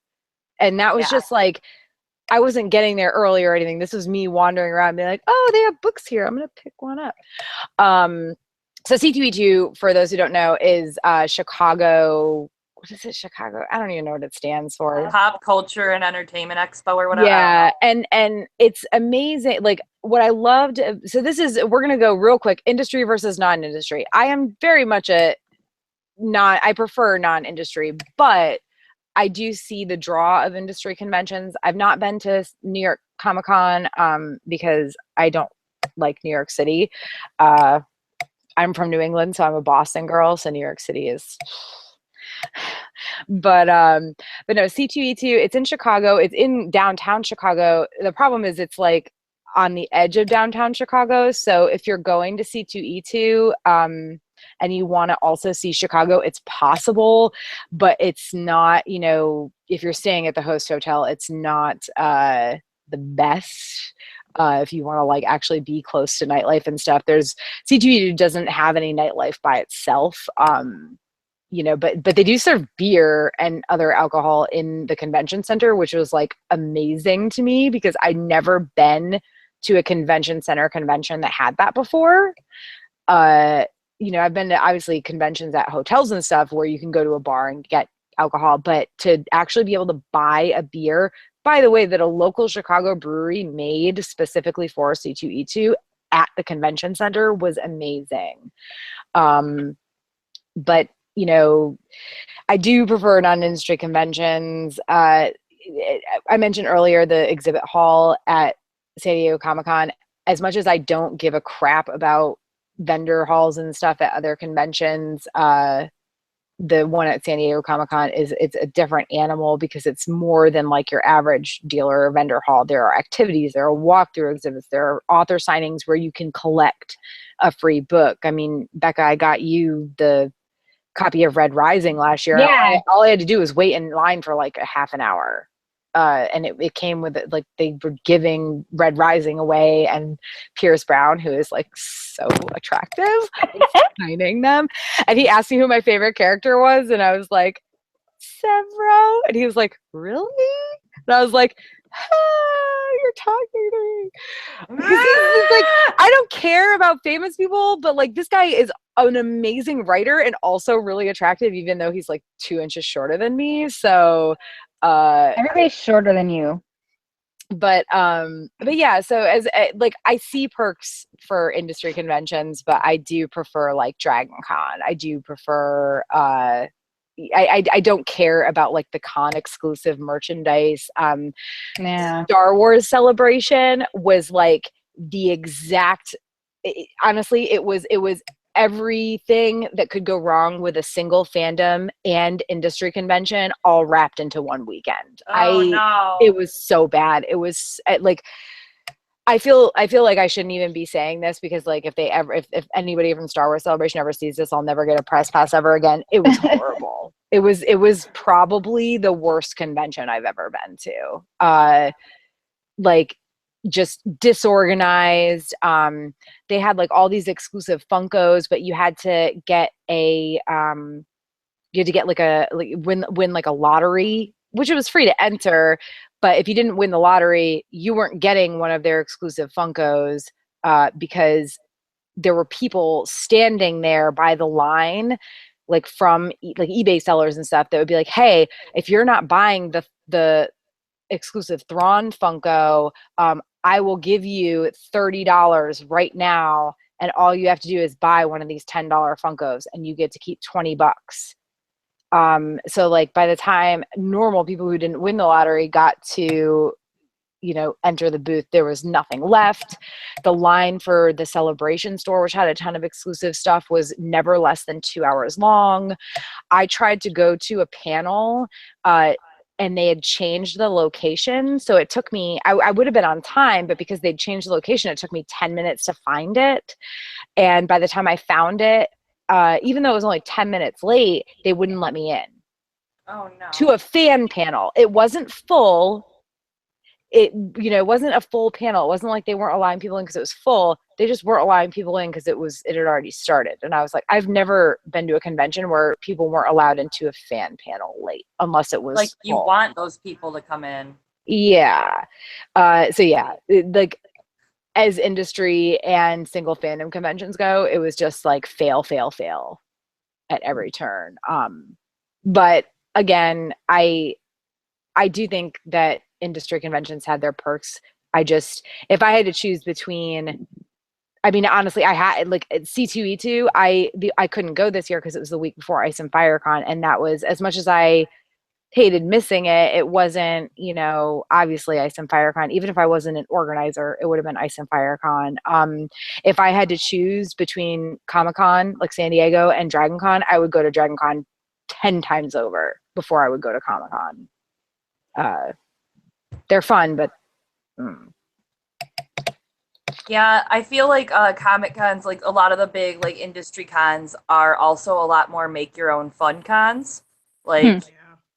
And that was just like, I wasn't getting there early or anything. This was me wandering around being like, oh, they have books here. I'm going to pick one up. So C2E2, for those who don't know, is Chicago. What is it? Chicago? I don't even know what it stands for. Pop Culture and Entertainment Expo or whatever. Yeah. And it's amazing. Like what I loved. So we're going to go real quick. Industry versus non-industry. I am very much I prefer non-industry, but I do see the draw of industry conventions. I've not been to New York Comic Con because I don't like New York City. I'm from New England, so I'm a Boston girl. So New York City is, but no, C2E2. It's in Chicago. It's in downtown Chicago. The problem is it's like on the edge of downtown Chicago. So if you're going to C2E2, and you want to also see Chicago, it's possible, but it's not, you know, if you're staying at the host hotel, it's not the best. If you want to like actually be close to nightlife and stuff, C2E2 doesn't have any nightlife by itself. but they do serve beer and other alcohol in the convention center, which was like amazing to me because I'd never been to a convention center convention that had that before. I've been to obviously conventions at hotels and stuff where you can go to a bar and get alcohol, but to actually be able to buy a beer, by the way, that a local Chicago brewery made specifically for C2E2 at the convention center was amazing. But I do prefer non-industry conventions. I mentioned earlier the exhibit hall at San Diego Comic-Con. As much as I don't give a crap about vendor halls and stuff at other conventions, the one at San Diego Comic-Con it's a different animal because it's more than like your average dealer or vendor hall. There are activities, there are walkthrough exhibits, there are author signings where you can collect a free book. I mean, Bekah, I got you the copy of Red Rising last year. Yeah. All I had to do was wait in line for like a half an hour. And it came with it, like they were giving Red Rising away, and Pierce Brown, who is like so attractive, signing them. And he asked me who my favorite character was, and I was like, Severo. And he was like, really? And I was like, you're talking to me. He's like, I don't care about famous people, but like this guy is an amazing writer and also really attractive, even though he's like 2 inches shorter than me. So everybody's shorter than you. But yeah, so as like I see perks for industry conventions, but I do prefer like Dragon Con. I do prefer I don't care about like the con exclusive merchandise. Yeah. Star Wars Celebration was like the exact honestly, it was everything that could go wrong with a single fandom and industry convention all wrapped into one weekend. No. It was so bad. It was like I feel like I shouldn't even be saying this because like if anybody from Star Wars Celebration ever sees this, I'll never get a press pass ever again. It was horrible. It was probably the worst convention I've ever been to. Like just disorganized. They had like all these exclusive Funkos, but you had to get win like a lottery, which it was free to enter. But if you didn't win the lottery, you weren't getting one of their exclusive Funkos because there were people standing there by the line, like from like eBay sellers and stuff that would be like, hey, if you're not buying the exclusive Thrawn Funko, I will give you $30 right now, and all you have to do is buy one of these $10 Funkos, and you get to keep $20. So like by the time normal people who didn't win the lottery got to enter the booth, there was nothing left. The line for the Celebration store, which had a ton of exclusive stuff, was never less than 2 hours long. I tried to go to a panel and they had changed the location. So it took me, I would have been on time, but because they'd changed the location, it took me 10 minutes to find it. And by the time I found it, even though it was only 10 minutes late, they wouldn't let me in. Oh no. To a fan panel. It wasn't full. It wasn't a full panel. It wasn't like they weren't allowing people in because it was full. They just weren't allowing people in because it had already started. And I was like, I've never been to a convention where people weren't allowed into a fan panel late unless it was like full. You want those people to come in. Yeah. So yeah, like as industry and single fandom conventions go, it was just like fail at every turn. But again, I do think that industry conventions had their perks. If I had to choose between, I mean, honestly, I had like at C2E2, I couldn't go this year because it was the week before Ice and Fire Con, and that was, as much as I hated missing it, it wasn't, obviously Ice and Fire Con. Even if I wasn't an organizer, it would have been Ice and Fire Con. If I had to choose between Comic-Con, like San Diego, and Dragon Con, I would go to Dragon Con 10 times over before I would go to Comic-Con. They're fun, but yeah, I feel like Comic Cons, like a lot of the big like industry cons, are also a lot more make your own fun cons. Like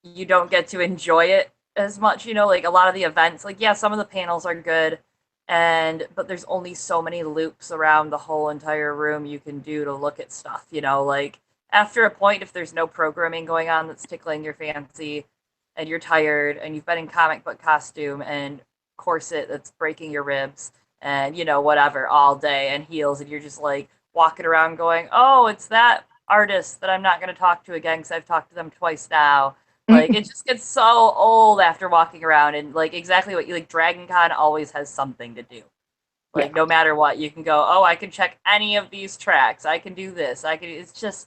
you don't get to enjoy it as much, like a lot of the events, like yeah, some of the panels are good, but there's only so many loops around the whole entire room you can do to look at stuff, like, after a point, if there's no programming going on that's tickling your fancy and you're tired and you've been in comic book costume and corset that's breaking your ribs and, you know, whatever all day and heels, and you're just like walking around going, oh, it's that artist that I'm not going to talk to again because I've talked to them twice now. Like, it just gets so old after walking around, and like exactly what you like, Dragon Con always has something to do. Like, no matter what, you can go, oh, I can check any of these tracks. I can do this. It's just,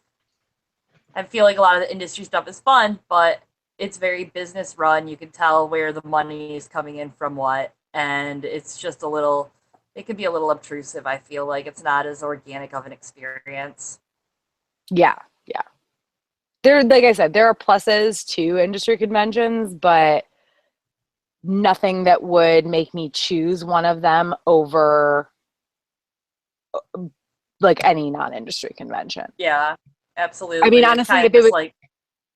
I feel like a lot of the industry stuff is fun, but it's very business run. You can tell where the money is coming in from what, and it's just it can be a little obtrusive. I feel like it's not as organic of an experience. Yeah. Like I said, there are pluses to industry conventions, but nothing that would make me choose one of them over like any non-industry convention. Yeah, absolutely. I mean, honestly, if it was like,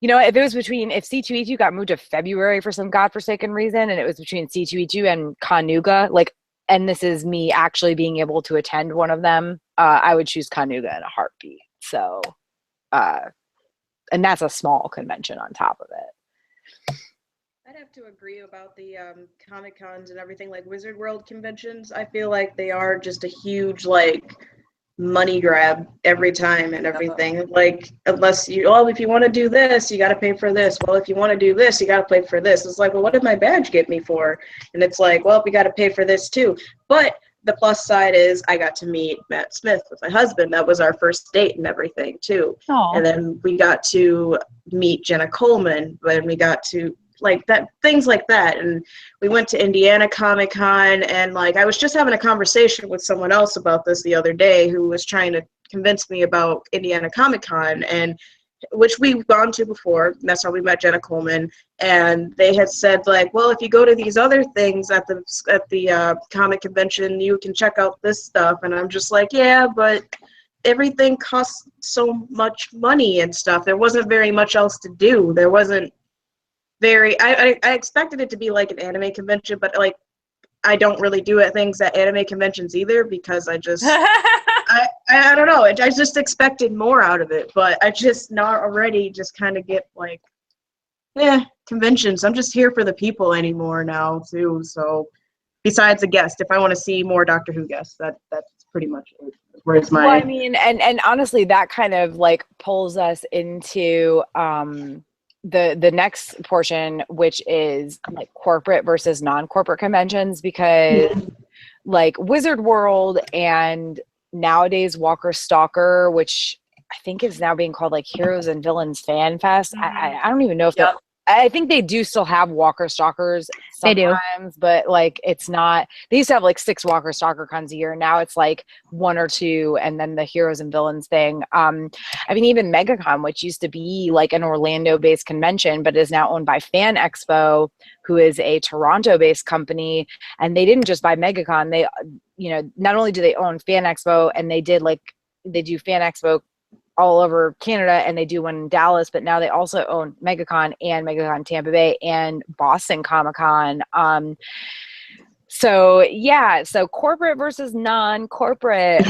if it was if C2E2 got moved to February for some godforsaken reason, and it was between C2E2 and Con-Nuga, and this is me actually being able to attend one of them, I would choose Con-Nuga in a heartbeat. So, and that's a small convention on top of it. I'd have to agree about the Comic Cons and everything, like Wizard World conventions. I feel like they are just a huge money grab every time and everything. Like, unless if you want to do this, you got to pay for this. Well, if you want to do this, you got to pay for this. It's like, well, what did my badge get me for? And it's like, well, we got to pay for this too. But the plus side is I got to meet Matt Smith with my husband. That was our first date and everything too. Aww. And then we got to meet Jenna Coleman, when we got to things like that. And we went to Indiana Comic Con, and I was just having a conversation with someone else about this the other day, who was trying to convince me about Indiana Comic Con, and which we've gone to before. And that's how we met Jenna Coleman. And they had said well, if you go to these other things at the comic convention, you can check out this stuff. And I'm just like, yeah, but everything costs so much money and stuff. There wasn't very much else to do. There wasn't I expected it to be like an anime convention, but I don't really do things at anime conventions either, because I just I don't know. I just expected more out of it, but I just not already just kind of get conventions. I'm just here for the people anymore now too. So besides a guest, if I want to see more Doctor Who guests, that's pretty much it. Where's my? Well, I mean, and honestly, that kind of pulls us into the next portion, which is corporate versus non-corporate conventions, because Wizard World and nowadays Walker Stalker, which I think is now being called Heroes and Villains Fan Fest. I don't even know if I think they do still have Walker Stalkers sometimes, but it's not. They used to have 6 Walker Stalker cons a year. Now it's 1 or 2, and then the Heroes and Villains thing. I mean, even MegaCon, which used to be an Orlando-based convention, but is now owned by Fan Expo, who is a Toronto-based company, and they didn't just buy MegaCon. They, not only do they own Fan Expo, and they do Fan Expo all over Canada, and they do one in Dallas, but now they also own MegaCon and MegaCon Tampa Bay and Boston Comic-Con. So corporate versus non-corporate.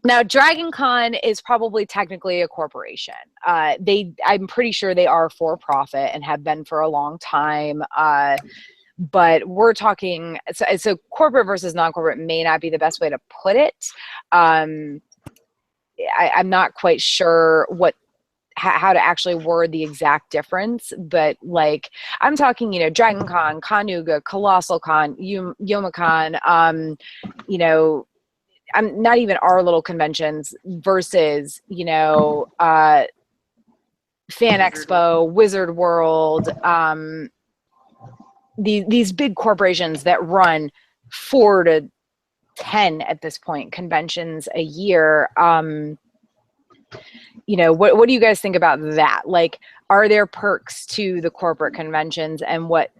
Now Dragon Con is probably technically a corporation. I'm pretty sure they are for profit and have been for a long time. But we're talking, so corporate versus non-corporate may not be the best way to put it. I'm not quite sure how to actually word the exact difference, but I'm talking, Dragon Con, Con-Nuga, Colossal Con, Youmacon, I'm not even our little conventions versus, Fan Expo, Wizard World, these big corporations that run 4 to 10 at this point conventions a year. What do you guys think about that? Are there perks to the corporate conventions, and what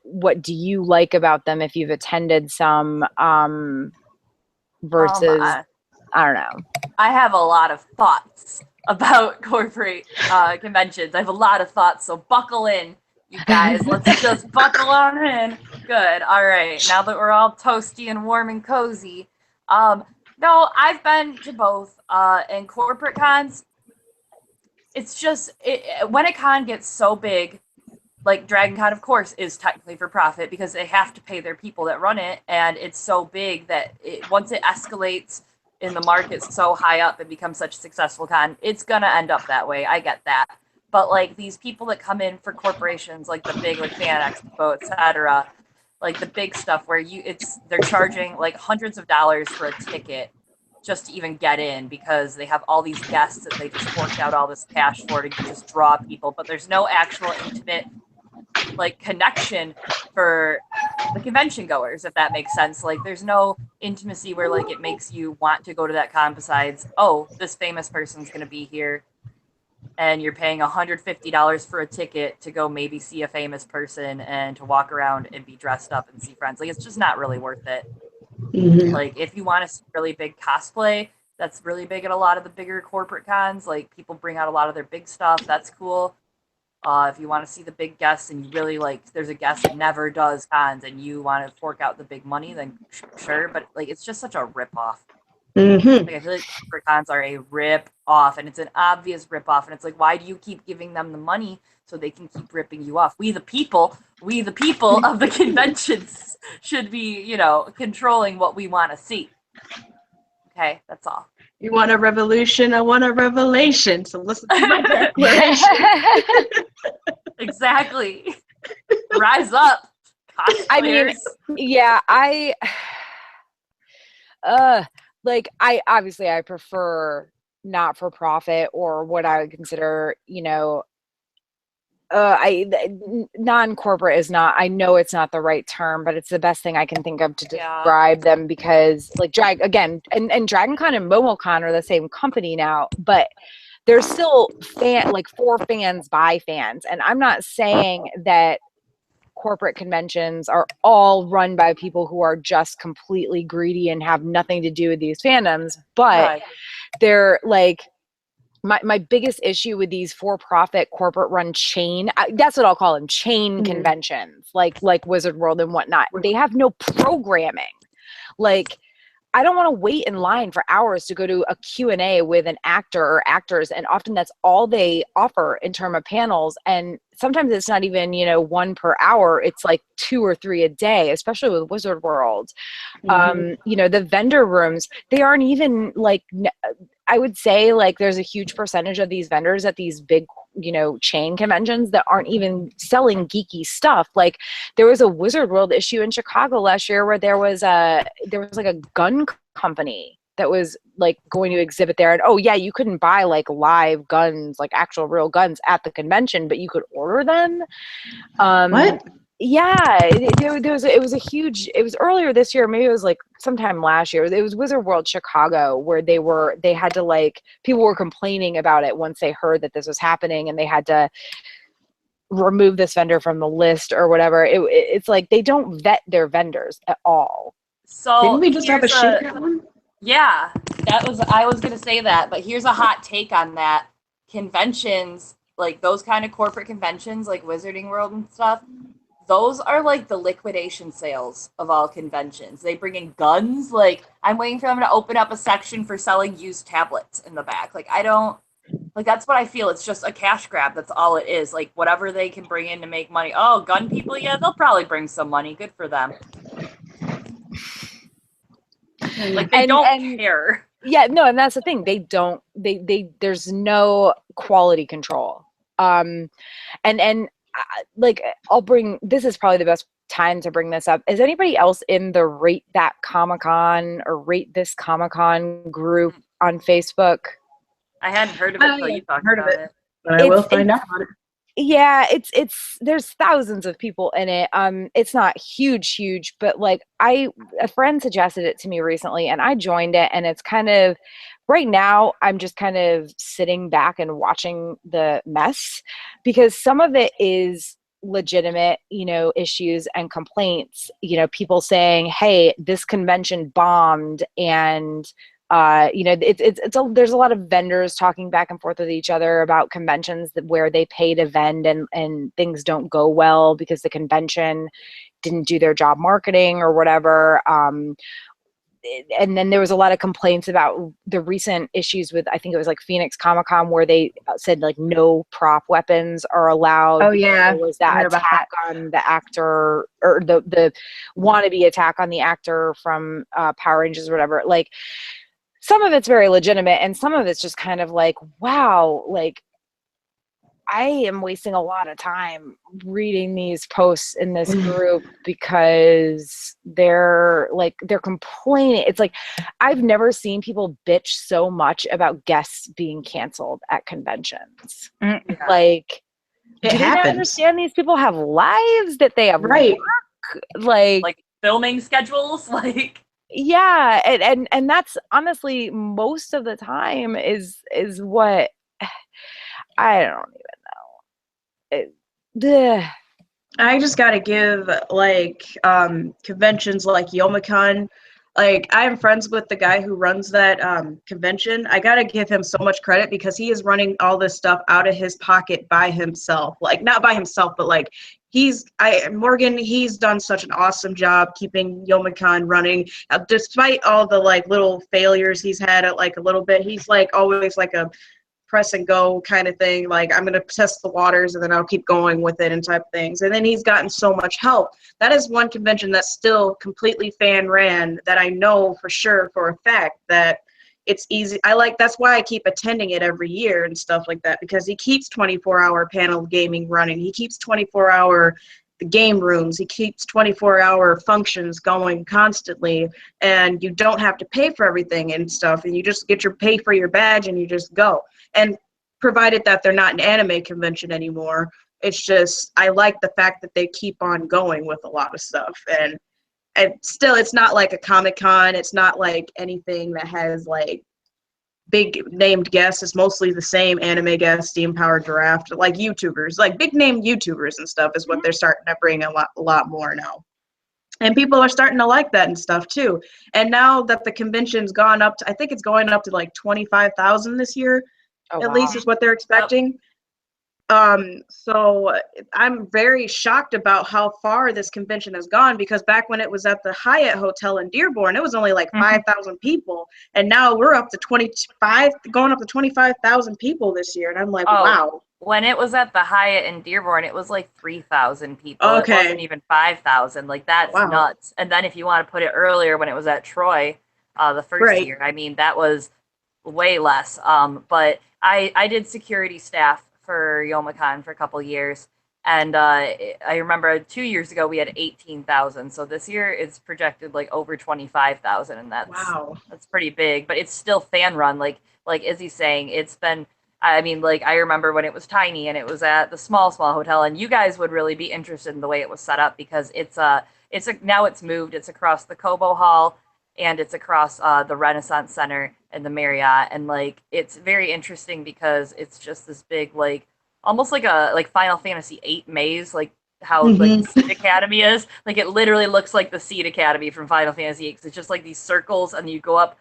do you like about them if you've attended some versus I don't know. I have a lot of thoughts about corporate conventions. I have a lot of thoughts, so buckle in, you guys. Let's just buckle on in. Good. All right. Now that we're all toasty and warm and cozy. No, I've been to both. And corporate cons, it's just when a con gets so big, like Dragon Con, of course, is technically for profit because they have to pay their people that run it, and it's so big that once it escalates in the market so high up and becomes such a successful con, it's gonna end up that way. I get that, but like these people that come in for corporations, like the big like Fan Expo, etc., like the big stuff where they're charging like hundreds of dollars for a ticket just to even get in because they have all these guests that they just forked out all this cash for to just draw people, but there's no actual intimate like connection for the convention goers, if that makes sense. Like there's no intimacy where like it makes you want to go to that con besides, oh, this famous person's going to be here and you're paying $150 for a ticket to go maybe see a famous person and to walk around and be dressed up and see friends. Like it's just not really worth it. Mm-hmm. Like if you want to see really big cosplay, that's really big at a lot of the bigger corporate cons. Like people bring out a lot of their big stuff. That's cool. If you want to see the big guests and you really like, there's a guest that never does cons and you want to fork out the big money, then sure. But like, it's just such a rip off. Mm-hmm. Like I feel like corporate cons are a rip off, and it's an obvious rip off. And it's like, why do you keep giving them the money so they can keep ripping you off? We the people of the conventions should be, controlling what we want to see. Okay, that's all. You want a revolution? I want a revelation. So listen to my declaration. Exactly. Rise up, cosplayers. I mean, yeah, I prefer not for profit or what I would consider, non-corporate is not, I know it's not the right term, but it's the best thing I can think of to describe them because like and Dragon Con and MomoCon are the same company now, but there's still for fans by fans. And I'm not saying that corporate conventions are all run by people who are just completely greedy and have nothing to do with these fandoms, but they're like, my biggest issue with these for-profit corporate-run chain, that's what I'll call them, chain conventions, like Wizard World and whatnot. They have no programming. Like, I don't want to wait in line for hours to go to a Q&A with an actor or actors, and often that's all they offer in terms of panels. And sometimes it's not even, one per hour. It's like 2 or 3 a day, especially with Wizard World. The vendor rooms, they aren't even like, I would say like there's a huge percentage of these vendors at these big, chain conventions that aren't even selling geeky stuff. Like there was a Wizard World issue in Chicago last year where there was like a gun company that was like going to exhibit there, and you couldn't buy like live guns, like actual real guns at the convention, but you could order them. What? Yeah, it was earlier this year, maybe it was like sometime last year. It was Wizard World Chicago where they had to like, people were complaining about it once they heard that this was happening and they had to remove this vendor from the list or whatever. It's like they don't vet their vendors at all. So didn't we just have a shakeout one? Yeah, I was gonna say that, but here's a hot take on that. Conventions, like those kind of corporate conventions, like Wizarding World and stuff, those are like the liquidation sales of all conventions. They bring in guns. Like I'm waiting for them to open up a section for selling used tablets in the back. Like that's what I feel. It's just a cash grab. That's all it is. Like whatever they can bring in to make money. Oh, gun people. Yeah, they'll probably bring some money. Good for them. Like they don't care. Yeah, no, and that's the thing. They don't. There's no quality control. Like I'll bring. This is probably the best time to bring this up. Is anybody else in the Rate That Comic-Con or Rate This Comic-Con group on Facebook? I hadn't heard of it until you talked about it. But I will find out about it. Yeah, there's thousands of people in it. It's not huge, but like a friend suggested it to me recently and I joined it, and it's kind of, right now I'm just kind of sitting back and watching the mess because some of it is legitimate, issues and complaints, people saying, hey, this convention bombed, and there's a lot of vendors talking back and forth with each other about conventions where they pay to vend and things don't go well because the convention didn't do their job marketing or whatever. and then there was a lot of complaints about the recent issues with, I think it was like Phoenix Comic-Con, where they said like no prop weapons are allowed. Oh yeah, There was I that heard about attack on the actor, or the wannabe attack on the actor from Power Rangers or whatever. Like, some of it's very legitimate, and some of it's just kind of like, wow, like, I am wasting a lot of time reading these posts in this group because they're complaining. It's like, I've never seen people bitch so much about guests being canceled at conventions. Like, It do they not happens. understand these people have lives, that they have Right. work? Like filming schedules? Like, yeah. And that's honestly most of the time is what I don't even know. I just gotta give like conventions like Youmacon. Like, I am friends with the guy who runs that convention. I gotta give him so much credit because he is running all this stuff out of his pocket by himself. Like, not by himself, but like Morgan, he's done such an awesome job keeping Youmacon running. Despite all the like little failures he's had at like a little bit, he's like always like a press and go kind of thing. Like, I'm going to test the waters and then I'll keep going with it and type things. And then he's gotten so much help. That is one convention that's still completely fan ran that I know for sure, for a fact, that it's easy. That's why I keep attending it every year and stuff like that, because he keeps 24-hour panel gaming running. He keeps 24-hour game rooms. He keeps 24-hour functions going constantly, and you don't have to pay for everything and stuff, and you just get your pay for your badge and you just go. And provided that they're not an anime convention anymore, it's just, I like the fact that they keep on going with a lot of stuff. And still, it's not like a Comic-Con. It's not like anything that has like big named guests. It's mostly the same anime guests, Steam Powered Draft, like YouTubers, like big name YouTubers and stuff is what they're starting to bring a lot more now. And people are starting to like that and stuff too. And now that the convention's gone up to, I think it's going up to like 25,000 this year, at least is what they're expecting. So I'm very shocked about how far this convention has gone, because back when it was at the Hyatt Hotel in Dearborn, it was only like 5,000 people. And now we're up to 25,000 people this year. And I'm like, wow. When it was at the Hyatt in Dearborn, it was like 3,000 people. Okay. It wasn't even 5,000. Like, that's nuts. And then if you want to put it earlier, when it was at Troy, the first year, I mean, that was way less. But I did security staff for Youmacon for a couple years. And I remember 2 years ago we had 18,000. So this year it's projected like over 25,000, and that's pretty big. But it's still fan run. Like Izzy's saying, it's been. I mean, like, I remember when it was tiny and it was at the small hotel, and you guys would really be interested in the way it was set up, because now it's moved. It's across the Cobo Hall, and it's across the Renaissance Center and the Marriott, and like, it's very interesting because it's just this big, like, almost like a Final Fantasy VIII maze, like how like the Seed Academy is. Like, it literally looks like the Seed Academy from Final Fantasy VIII, 'cause it's just like these circles, and you go up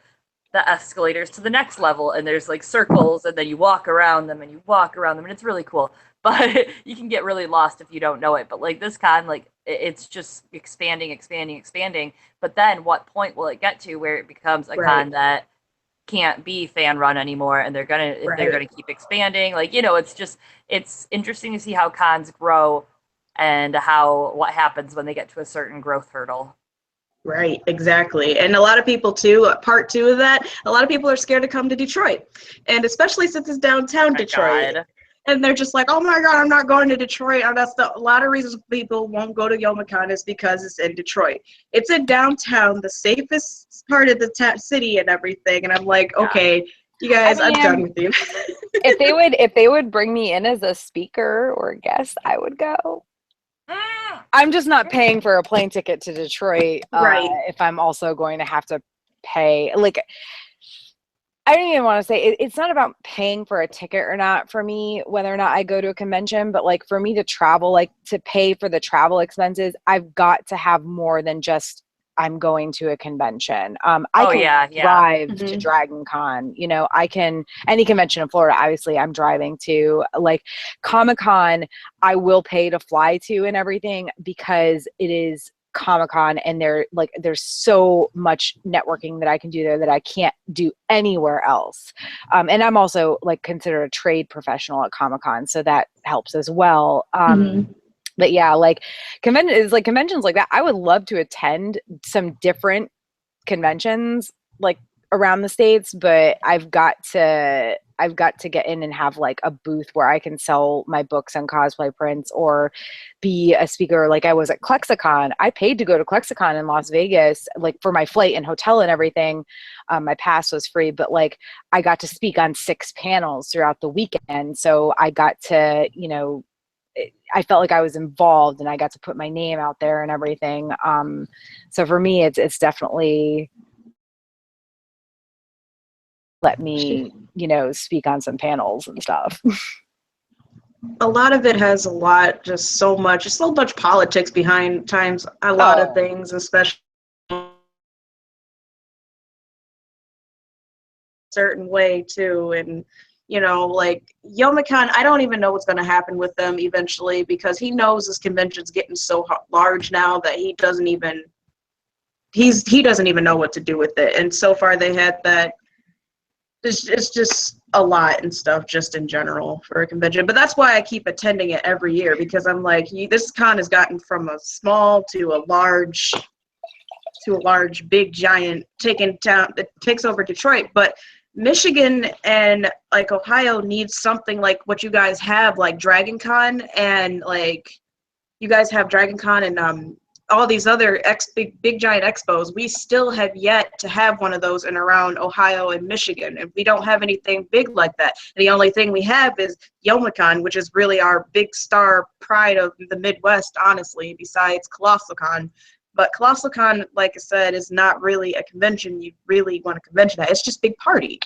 the escalators to the next level, and there's like circles, and then you walk around them and it's really cool. But you can get really lost if you don't know it. But like, this con, like, it's just expanding. But then what point will it get to where it becomes a con that can't be fan run anymore, and they're gonna keep expanding? Like, you know, it's interesting to see how cons grow and what happens when they get to a certain growth hurdle. Right, exactly. And a lot of people too, part two of that, a lot of people are scared to come to Detroit. And especially since it's downtown Detroit. God. And they're just like, oh my God, I'm not going to Detroit. And a lot of reasons people won't go to Youmacon is because it's in Detroit. It's in downtown, the safest part of the city and everything. And I'm like, okay, you guys, I'm done with you. if they would bring me in as a speaker or a guest, I would go. I'm just not paying for a plane ticket to Detroit if I'm also going to have to pay. Like, I don't even want to say it's not about paying for a ticket or not for me, whether or not I go to a convention, but like, for me to travel, like, to pay for the travel expenses, I've got to have more than just I'm going to a convention. I can drive to Dragon Con. You know, I can, any convention in Florida, obviously I'm driving to. Like, Comic-Con, I will pay to fly to and everything, because it is Comic-Con, and there's so much networking that I can do there that I can't do anywhere else. And I'm also like considered a trade professional at Comic-Con, so that helps as well. But yeah, like conventions like that, I would love to attend some different conventions like around the States, but I've got to get in and have like a booth where I can sell my books and cosplay prints, or be a speaker. Like I was at ClexaCon. I paid to go to ClexaCon in Las Vegas, like for my flight and hotel and everything. My pass was free, but like I got to speak on 6 panels throughout the weekend. So I got to, I felt like I was involved, and I got to put my name out there and everything. So for me, it's definitely let me, speak on some panels and stuff. A lot of it has just so much politics behind a lot of things, especially certain way too. And like Youmacon, I don't even know what's going to happen with them eventually, because he knows this convention's getting so large now that he doesn't even know what to do with it. And so far they had that. It's just a lot and stuff, just in general, for a convention. But that's why I keep attending it every year, because I'm like, this con has gotten from a small to a large, big giant, that takes over Detroit. But Michigan and like Ohio needs something like what you guys have, like Dragon Con, and like you guys have Dragon Con and all these other big giant expos. We still have yet to have one of those in around Ohio and Michigan, and we don't have anything big like that. And the only thing we have is Youmacon, which is really our big star pride of the Midwest, honestly, besides ColossalCon. But ColossalCon, like I said, is not really a convention you really want a convention at. It's just big party.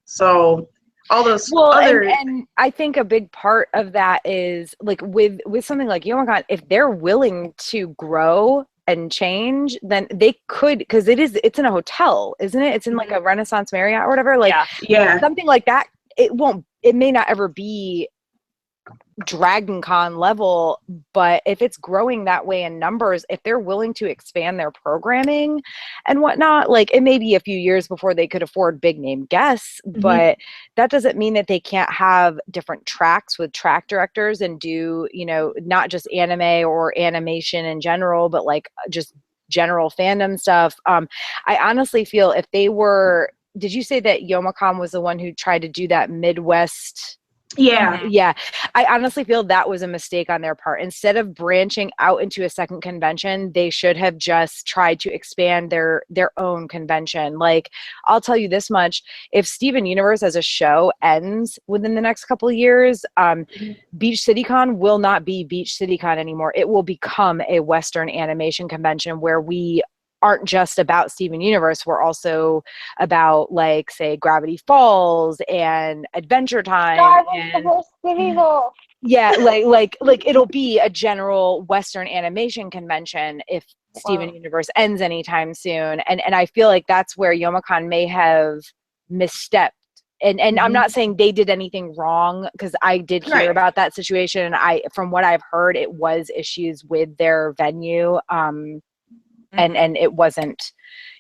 So all those and I think a big part of that is like with something like Youmacon, if they're willing to grow and change, then they could, because it's in a hotel, isn't it? It's in like a Renaissance Marriott or whatever. Like something like that. It may not ever be Dragon Con level, but if it's growing that way in numbers, if they're willing to expand their programming and whatnot, like it may be a few years before they could afford big name guests, but that doesn't mean that they can't have different tracks with track directors and do, not just anime or animation in general, but like just general fandom stuff. I honestly feel if they were, did you say that Youmacon was the one who tried to do that Midwest? Yeah. I honestly feel that was a mistake on their part. Instead of branching out into a second convention, they should have just tried to expand their own convention. Like, I'll tell you this much: if Steven Universe as a show ends within the next couple of years, Beach City Con will not be Beach City Con anymore. It will become a Western animation convention where we aren't just about Steven Universe. We're also about, like, say, Gravity Falls and Adventure Time. Yeah, like it'll be a general Western animation convention if Steven Universe ends anytime soon. And I feel like that's where Youmacon may have misstepped. And I'm not saying they did anything wrong, because I did hear about that situation. From what I've heard, it was issues with their venue. And it wasn't,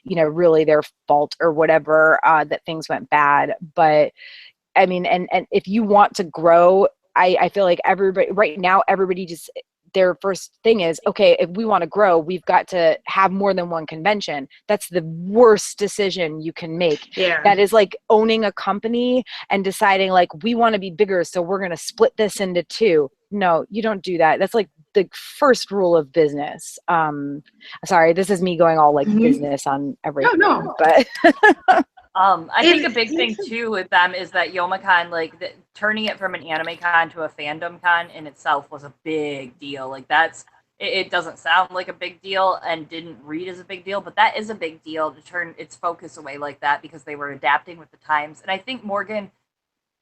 really their fault or whatever, that things went bad. But I mean, and if you want to grow, I feel like everybody just, their first thing is, okay, if we want to grow, we've got to have more than one convention. That's the worst decision you can make. Yeah. That is like owning a company and deciding, like, we want to be bigger, so we're going to split this into 2. No, you don't do that. That's like the first rule of business. Sorry, this is me going all like business on everything. No. But I think a big thing too with them is that Youmacon, like turning it from an anime con to a fandom con in itself was a big deal. Like it doesn't sound like a big deal and didn't read as a big deal, but that is a big deal to turn its focus away like that, because they were adapting with the times. And I think Morgan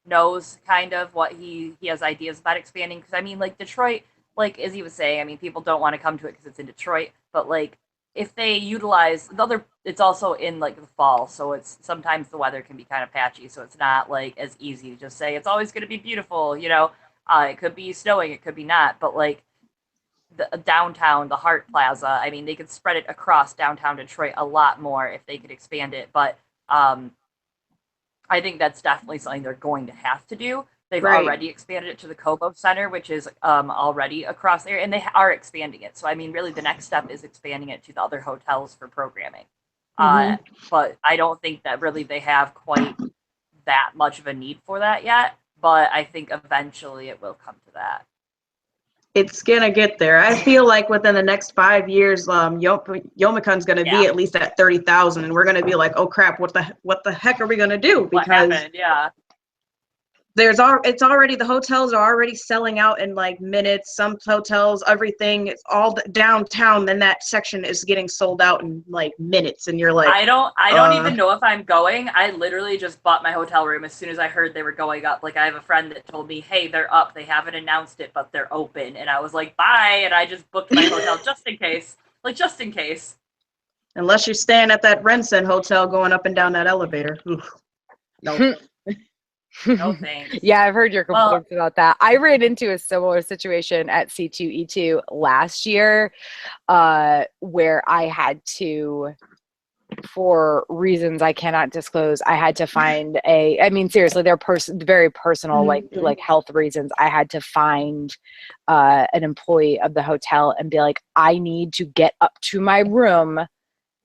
knows kind of what he has ideas about expanding. Because I mean, like Detroit, like Izzy was saying, I mean, people don't want to come to it because it's in Detroit, but like if they utilize it's also in like the fall, so it's sometimes the weather can be kind of patchy, so it's not like as easy to just say it's always going to be beautiful. It could be snowing, it could be not, but like the downtown, the Hart Plaza. I mean, they could spread it across downtown Detroit a lot more if they could expand it. But I think that's definitely something they're going to have to do. They've already expanded it to the Kobo Center, which is already across there, and they are expanding it. So, I mean, really, the next step is expanding it to the other hotels for programming. But I don't think that really they have quite that much of a need for that yet. But I think eventually it will come to that. It's gonna get there. I feel like within the next 5 years, Yomicon's gonna be at least at 30,000, and we're gonna be like, oh crap, what the heck are we gonna do? Because what happened? Yeah. It's already, the hotels are already selling out in like minutes. Some hotels, everything, it's all downtown, then that section is getting sold out in like minutes, and you're like, I don't even know if I'm going. I literally just bought my hotel room as soon as I heard they were going up. Like, I have a friend that told me, hey, they're up, they haven't announced it, but they're open, and I was like, bye, and I just booked my hotel just in case. Unless you're staying at that Rensen hotel going up and down that elevator. No. No thanks. Yeah, I've heard your complaints about that. I ran into a similar situation at C2E2 last year, where I had to, for reasons I cannot disclose, I had to find I mean, seriously, they're very personal, like health reasons. I had to find an employee of the hotel and be like, I need to get up to my room.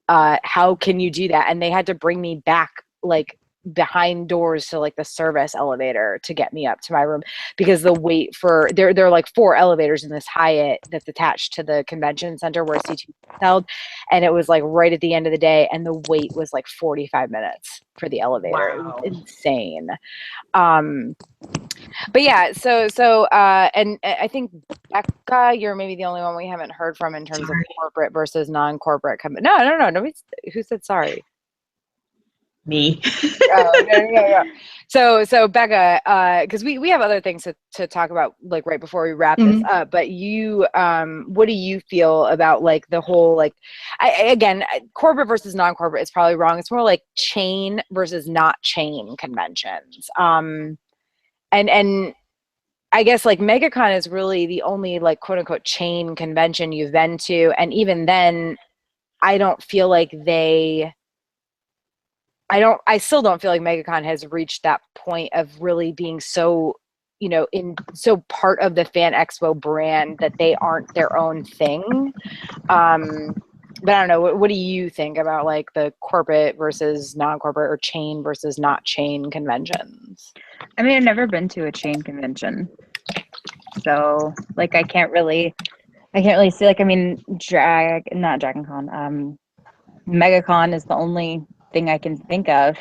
How can you do that? And they had to bring me back, like, behind doors to like the service elevator to get me up to my room, because the wait for there are like 4 elevators in this Hyatt that's attached to the convention center where C2 is held, and it was like right at the end of the day, and the wait was like 45 minutes for the elevator. Wow. It was insane. But yeah, so and I think, Bekah, you're maybe the only one we haven't heard from in terms of corporate versus non-corporate. No. Nobody's, who said sorry? Me. No. So Bekah, because we have other things to talk about, like, right before we wrap this up. But you, what do you feel about like the whole, like, again, corporate versus non-corporate is probably wrong. It's more like chain versus not chain conventions. And I guess like MegaCon is really the only like quote unquote chain convention you've been to, and even then, I don't feel like I still don't feel like MegaCon has reached that point of really being so, so part of the Fan Expo brand that they aren't their own thing. But I don't know. What do you think about like the corporate versus non-corporate, or chain versus not chain conventions? I mean, I've never been to a chain convention, so like I can't really see, like, I mean, not Dragon Con. MegaCon is the only thing I can think of.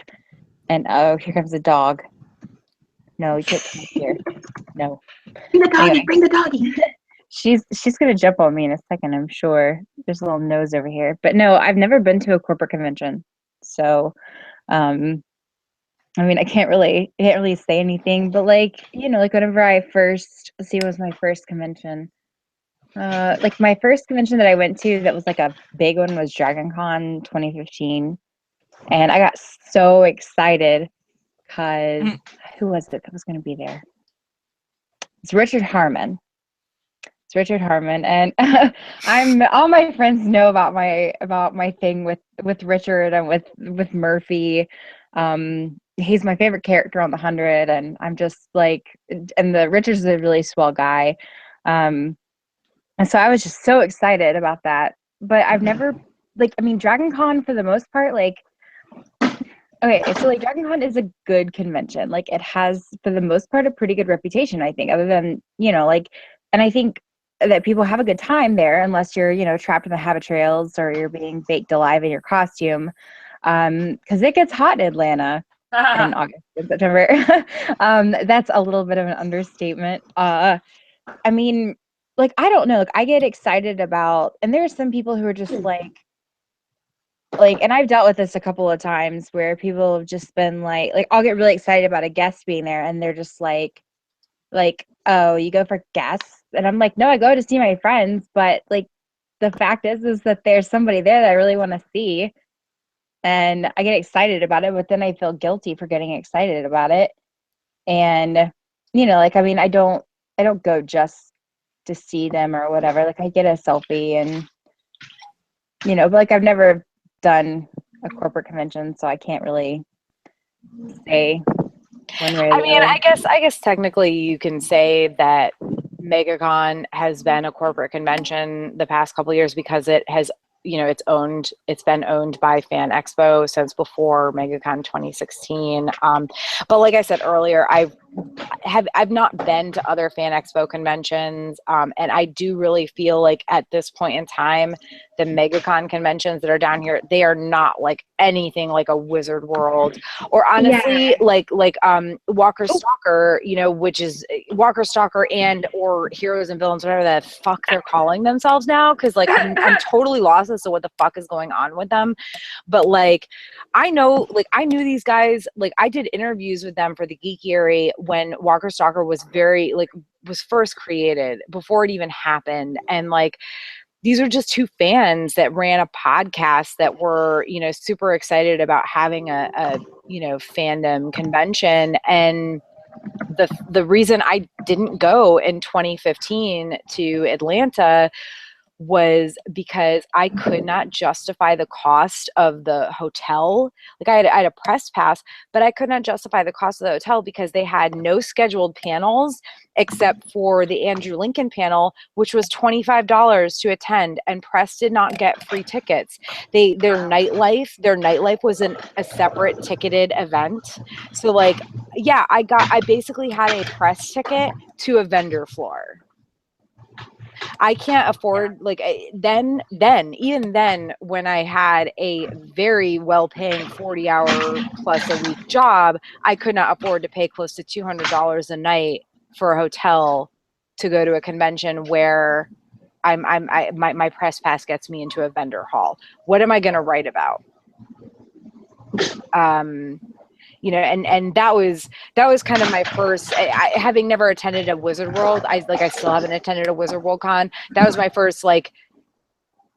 And oh, here comes a dog. No, you can't come here. No. Bring the doggy. Anyway. Bring the doggy. She's gonna jump on me in a second, I'm sure. There's a little nose over here. But no, I've never been to a corporate convention. So I mean, I can't really say anything, but like, like whenever what was my first convention? Like my first convention that I went to that was like a big one was Dragon Con 2015. And I got so excited because who was it that was going to be there? It's Richard Harmon. And all my friends know about my thing with Richard and with Murphy. He's my favorite character on the 100, and I'm just like, and the Richard's a really swell guy. And so I was just so excited about that. But I've never, like, I mean, Dragon Con for the most part, like, okay, so like Dragon Con is a good convention. Like, it has, for the most part, a pretty good reputation, I think, other than, like, and I think that people have a good time there, unless you're, trapped in the habit trails or you're being baked alive in your costume. Because it gets hot in Atlanta in August and September. That's a little bit of an understatement. I mean, like, I don't know. Like, I get excited about, and there are some people who are just like, and I've dealt with this a couple of times where people have just been like I'll get really excited about a guest being there, and they're just like, oh, you go for guests? And I'm like, no, I go to see my friends, but like, the fact is that there's somebody there that I really want to see, and I get excited about it, but then I feel guilty for getting excited about it. And like, I mean, I don't go just to see them or whatever. Like I get a selfie and, but like I've never done a corporate convention, so I can't really say one way or I the mean, other. I guess technically you can say that MegaCon has been a corporate convention the past couple of years because it has, it's been owned by Fan Expo since before MegaCon 2016. But like I said earlier, I've not been to other Fan Expo conventions, and I do really feel like at this point in time, the MegaCon conventions that are down here, they are not like anything like a Wizard World, or honestly, like Walker Stalker, which is Walker Stalker and or Heroes and Villains, whatever the fuck they're calling themselves now, because like I'm totally lost as to what the fuck is going on with them. But like I knew these guys, like I did interviews with them for the Geekiary when Walker Stalker was was first created, before it even happened. And like these are just two fans that ran a podcast that were, super excited about having a fandom convention. And the reason I didn't go in 2015 to Atlanta was because I could not justify the cost of the hotel. Like I had a press pass, but I could not justify the cost of the hotel because they had no scheduled panels except for the Andrew Lincoln panel, which was $25 to attend, and press did not get free tickets. Their nightlife was a separate ticketed event. So like, yeah, I basically had a press ticket to a vendor floor. I can't afford even then when I had a very well paying 40-hour plus a week job, I could not afford to pay close to $200 a night for a hotel to go to a convention where my press pass gets me into a vendor hall. What am I going to write about? And that was kind of my first, having never attended a Wizard World. I still haven't attended a Wizard World con. That was my first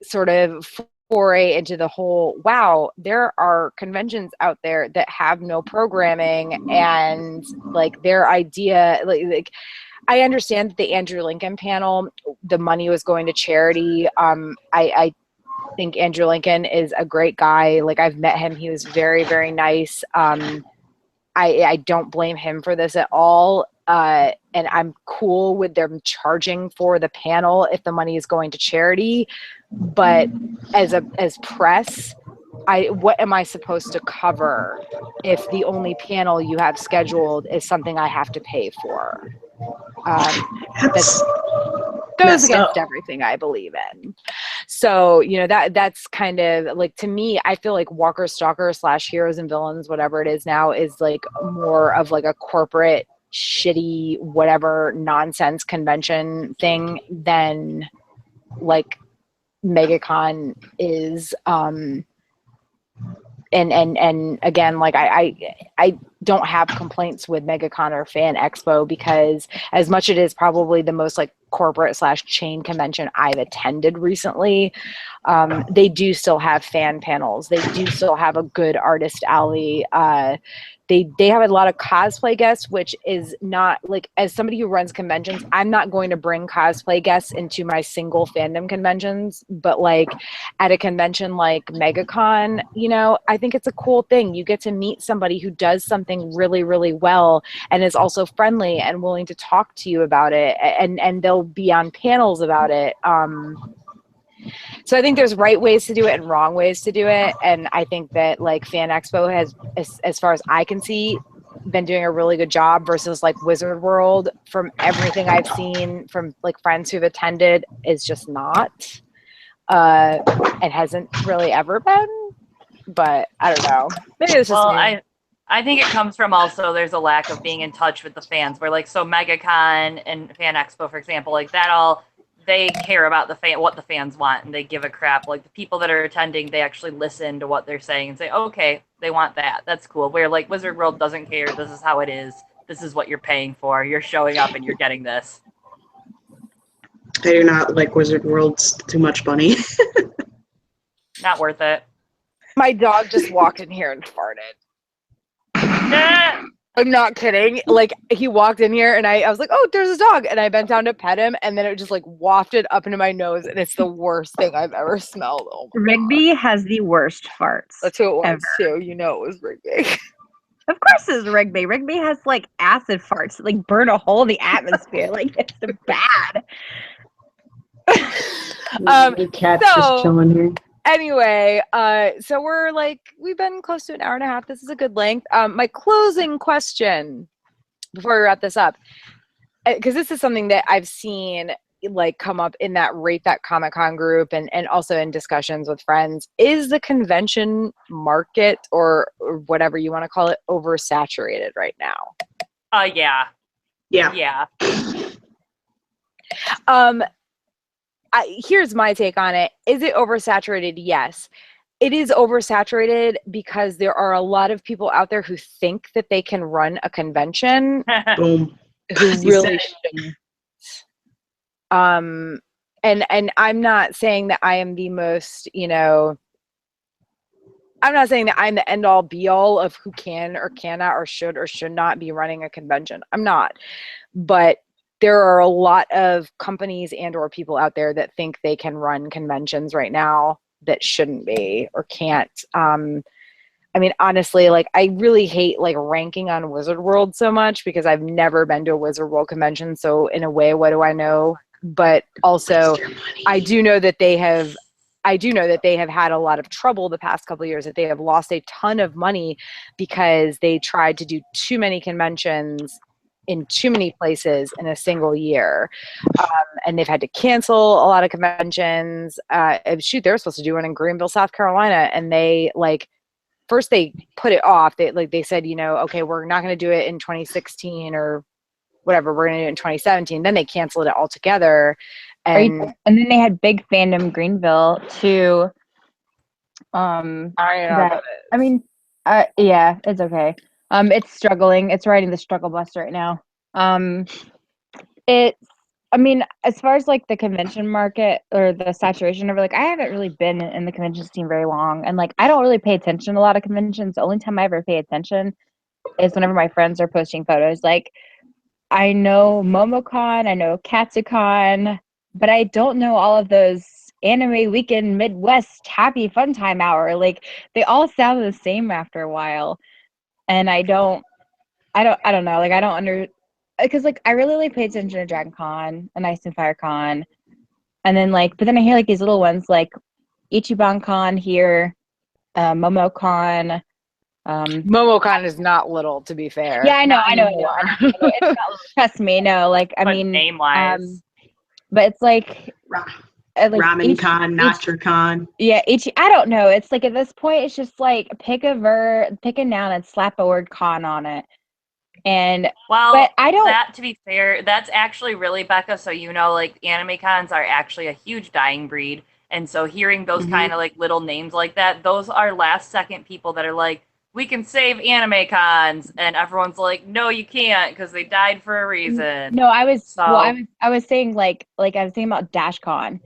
sort of foray into the whole, wow, there are conventions out there that have no programming, and their idea, I understand that the Andrew Lincoln panel, the money was going to charity. I think Andrew Lincoln is a great guy. Like I've met him. He was very, very nice. I don't blame him for this at all. And I'm cool with them charging for the panel if the money is going to charity. But as press, what am I supposed to cover if the only panel you have scheduled is something I have to pay for? That goes against everything I believe in. So, that's kind of to me, I feel like Walker Stalker / Heroes and Villains, whatever it is now, is more of a corporate shitty, whatever nonsense convention thing than MegaCon is. And again, I don't have complaints with MegaCon or Fan Expo, because as much it is probably the most corporate / chain convention I've attended recently, they do still have fan panels. They do still have a good artist alley. They have a lot of cosplay guests, which is not as somebody who runs conventions, I'm not going to bring cosplay guests into my single fandom conventions, but at a convention like MegaCon, I think it's a cool thing. You get to meet somebody who does something really, really well and is also friendly and willing to talk to you about it, and they'll be on panels about it. So I think there's right ways to do it and wrong ways to do it. And I think that Fan Expo has, as far as I can see, been doing a really good job versus Wizard World. From everything I've seen from friends who've attended, is just not. It hasn't really ever been, but I don't know. Maybe it's just me. I think it comes from also there's a lack of being in touch with the fans, where so MegaCon and Fan Expo, for example, that all, they care about what the fans want, and they give a crap. The people that are attending, they actually listen to what they're saying and say, okay, they want that. That's cool. Where Wizard World doesn't care. This is how it is. This is what you're paying for. You're showing up and you're getting this. I do not like Wizard World's too much money. Not worth it. My dog just walked in here and farted. Nah. I'm not kidding. Like, he walked in here and I was like, oh, there's a dog. And I bent down to pet him and then it just like wafted up into my nose and it's the worst thing I've ever smelled. Oh my God. Rigby has the worst farts. That's who it was ever. too. You know it was Rigby. Of course it's Rigby. Rigby has like acid farts that like burn a hole in the atmosphere. Like it's bad. The cat's just chilling here. Anyway, so we've been close to an hour and a half. This is a good length. My closing question before we wrap this up, because this is something that I've seen like come up in that Rate That Comic-Con group and also in discussions with friends. Is the convention market or whatever you want to call it oversaturated right now? Yeah. Here's my take on it. Is it oversaturated? Yes. It is oversaturated because there are a lot of people out there who think that they can run a convention Boom. who really shouldn't. And I'm not saying that I am the most, I'm not saying that I'm the end all be all of who can or cannot or should not be running a convention. I'm not. But there are a lot of companies and or people out there that think they can run conventions right now that shouldn't be or can't. I mean, honestly, like I really hate like ranking on Wizard World so much because I've never been to a Wizard World convention. So in a way, what do I know? But also I do know that they have had a lot of trouble the past couple of years, that they have lost a ton of money because they tried to do too many conventions in too many places in a single year. And they've had to cancel a lot of conventions. They were supposed to do one in Greenville, South Carolina. And they first they put it off. They said, okay, we're not going to do it in 2016 or whatever. We're going to do it in 2017. Then they canceled it altogether. And then they had Big Fandom Greenville too. Yeah, it's okay. It's struggling. It's riding the struggle bus right now. As far as like the convention market or the saturation of it, like I haven't really been in the convention scene very long, and like I don't really pay attention to a lot of conventions. The only time I ever pay attention is whenever my friends are posting photos. Like I know MomoCon, I know Katsucon, but I don't know all of those Anime Weekend Midwest Happy Fun Time Hour. Like they all sound the same after a while. And I don't know. Like I don't because like I really like pay attention to Dragon Con and Ice and Fire Con, and then but then I hear like these little ones like Ichiban Con here, MomoCon. MomoCon is not little, to be fair. Yeah, I know. It's not little. Trust me, no. Like I mean, name wise, but it's like Ramen Con, Nacho Con. Yeah, I don't know. It's like at this point, it's just like pick a noun and slap a word con on it. And but I don't. That, to be fair, that's actually really, Bekah. So like anime cons are actually a huge dying breed, and so hearing those kind of like little names like that, those are last second people that are like, we can save anime cons, and everyone's like, no, you can't because they died for a reason. No, I was saying like I was thinking about DashCon.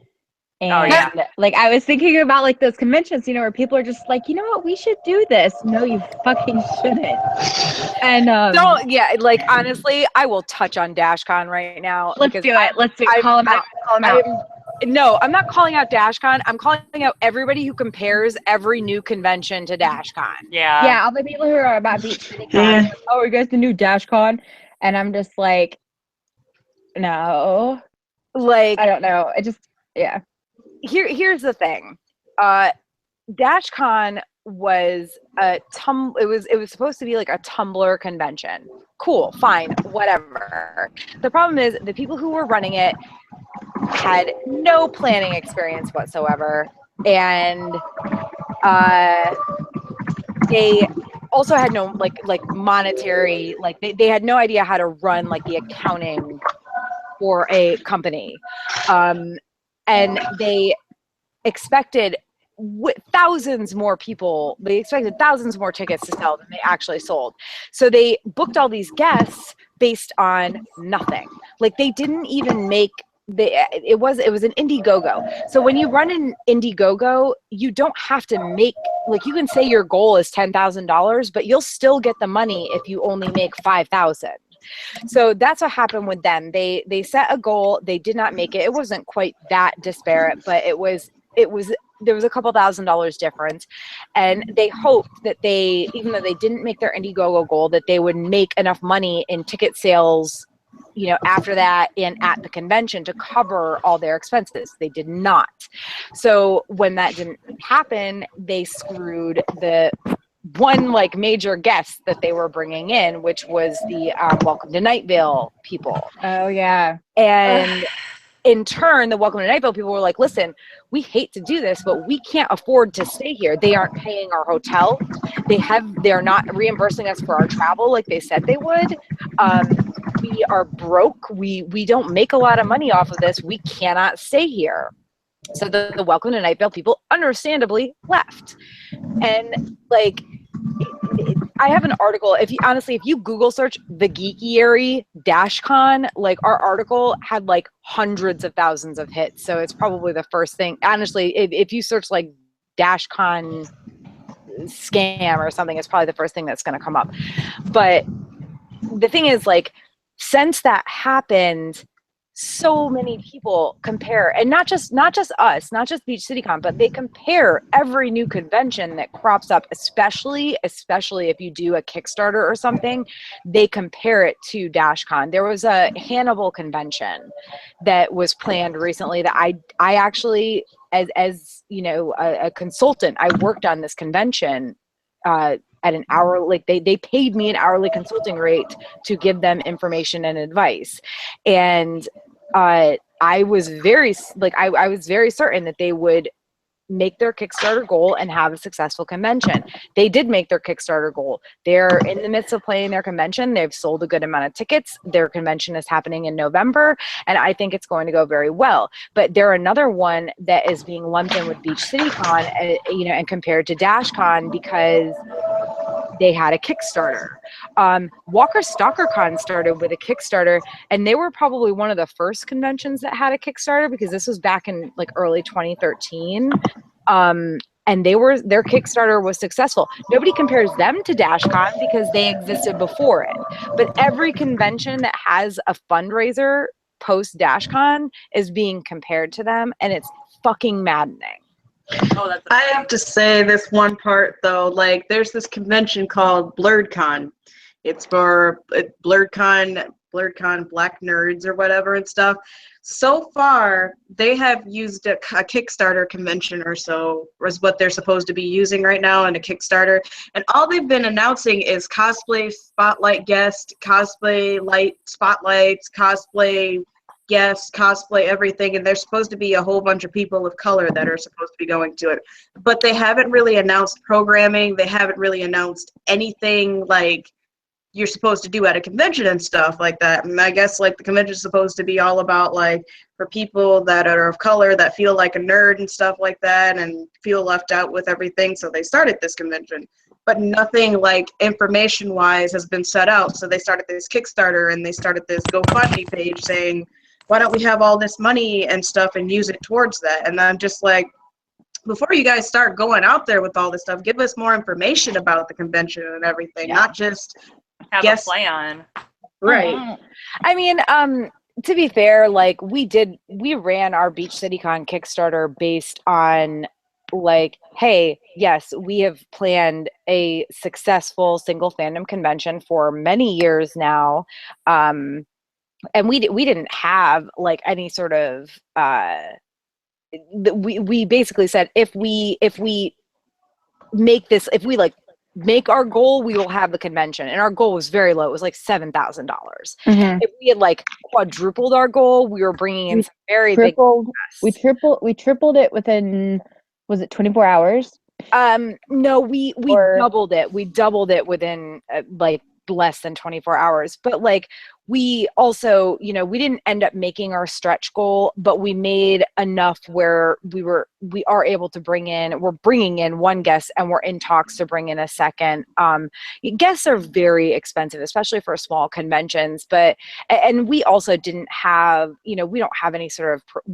And I was thinking about like those conventions, where people are just like, you know what, we should do this. No, you fucking shouldn't. And honestly, I will touch on DashCon right now. Let's do it. Call them out. No, I'm not calling out DashCon. I'm calling out everybody who compares every new convention to DashCon. Yeah, all the people who are about BeachCon. Oh, you guys the new DashCon? And I'm just like, no. Like I don't know. It just Here's the thing. DashCon was it was supposed to be like a Tumblr convention. Cool, fine, whatever. The problem is the people who were running it had no planning experience whatsoever, and they also had no like monetary, like they had no idea how to run like the accounting for a company. And they expected thousands more people. They expected thousands more tickets to sell than they actually sold. So they booked all these guests based on nothing. Like they didn't even make it was an Indiegogo. So when you run an Indiegogo, you don't have to make, like, you can say your goal is $10,000, but you'll still get the money if you only make 5,000. So that's what happened with them. They set a goal. They did not make it. It wasn't quite that disparate, but it was there was a couple $1,000s difference, and they hoped that even though they didn't make their Indiegogo goal, that they would make enough money in ticket sales, after that and at the convention to cover all their expenses. They did not. So when that didn't happen, they screwed the one like major guest that they were bringing in, which was the Welcome to Night Vale people. Oh yeah. And in turn, the Welcome to Night Vale people were like, listen, we hate to do this, but we can't afford to stay here. They aren't paying our hotel. They're not reimbursing us for our travel like they said they would. We are broke. We don't make a lot of money off of this. We cannot stay here. So the Welcome to Night Vale people understandably left. And like, I have an article. If you Google search the Geekiary -Con, like our article had like hundreds of thousands of hits. So it's probably the first thing. Honestly, if you search like -Con scam or something, it's probably the first thing that's going to come up. But the thing is, like, since that happened, so many people compare, and not just us, not just Beach City Con, but they compare every new convention that crops up, especially if you do a Kickstarter or something, they compare it to -Con. There was a Hannibal convention that was planned recently that I actually, as a consultant, I worked on this convention at an hour, like they paid me an hourly consulting rate to give them information and advice. And I was very certain that they would make their Kickstarter goal and have a successful convention. They did make their Kickstarter goal. They're in the midst of planning their convention. They've sold a good amount of tickets. Their convention is happening in November, and I think it's going to go very well. But they're another one that is being lumped in with Beach City Con, and compared to -Con because they had a Kickstarter. Walker Stalker Con started with a Kickstarter, and they were probably one of the first conventions that had a Kickstarter because this was back in like early 2013. And their Kickstarter was successful. Nobody compares them to -Con because they existed before it. But every convention that has a fundraiser post -Con is being compared to them, and it's fucking maddening. Oh, that's I have to say this one part though, like there's this convention called BlurredCon. It's for BlurredCon, Black Nerds or whatever and stuff. So far, they have used a Kickstarter convention or so, is what they're supposed to be using right now in a Kickstarter. And all they've been announcing is cosplay spotlight guest, cosplay light spotlights, cosplay guests, cosplay everything, and there's supposed to be a whole bunch of people of color that are supposed to be going to it. But they haven't really announced programming. They haven't really announced anything like you're supposed to do at a convention and stuff like that. And I guess like the convention is supposed to be all about like for people that are of color that feel like a nerd and stuff like that and feel left out with everything. So they started this convention. But nothing like information wise has been set out. So they started this Kickstarter and they started this GoFundMe page saying, why don't we have all this money and stuff and use it towards that? And I'm just like, before you guys start going out there with all this stuff, give us more information about the convention and everything, not just have a plan. Right. I mean, to be fair, like we ran our Beach City Con Kickstarter based on like, hey, yes, we have planned a successful single fandom convention for many years now. And we didn't have like any sort of we basically said if we make this, if we like make our goal, we will have the convention. And our goal was very low. It was like $7,000. Mm-hmm. If we had like quadrupled our goal, we were bringing in some very big we tripled it within, was it 24 hours? No, we doubled it. We doubled it within like less than 24 hours. But like, we also, you know, we didn't end up making our stretch goal, but we made enough where we are able to we're bringing in one guest, and we're in talks to bring in a second. Guests are very expensive, especially for small conventions, and we also didn't have, you know, we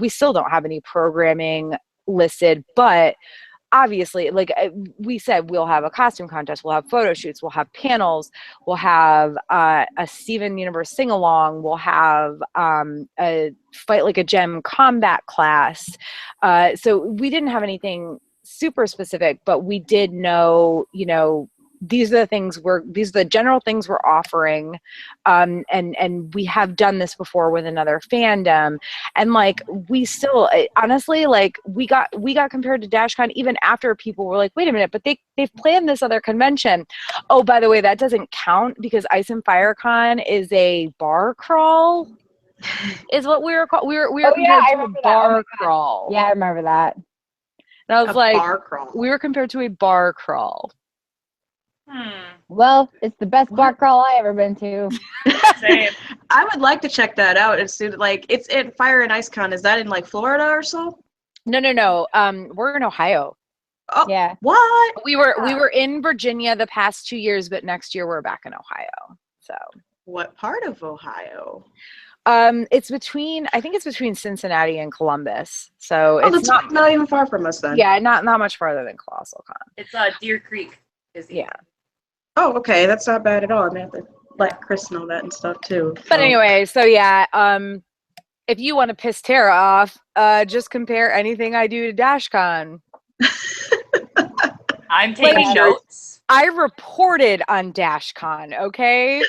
still don't have any programming listed, but obviously, like we said, we'll have a costume contest, we'll have photo shoots, we'll have panels, we'll have a Steven Universe sing-along, we'll have a Fight Like a Gem combat class. So we didn't have anything super specific, but we did know, you know, these are the general things we're offering. And we have done this before with another fandom. And like, we still, honestly, like we got compared to DashCon even after people were like, wait a minute, but they've planned this other convention. Oh, by the way, that doesn't count because Ice and Fire Con is a bar crawl is what we were called. We were compared to a bar crawl. Yeah, I remember that. And I was like, bar crawl. we were compared to a bar crawl. Well, it's the best bar crawl I ever been to. Same. I would like to check that out and see, like, it's in Fire and Ice Con. Is that in like Florida or so? No. We're in Ohio. Oh, Yeah. What? We were in Virginia the past 2 years, but next year we're back in Ohio. So. What part of Ohio? I think it's between Cincinnati and Columbus. So it's not even far from us then. Yeah, not much farther than Colossal Con. It's Deer Creek, Izzy. Yeah. Oh, okay. That's not bad at all. I mean, I have to let Chris know that and stuff too. But anyway, so yeah, if you want to piss Tara off, just compare anything I do to DashCon. I'm taking notes. I reported on DashCon, okay?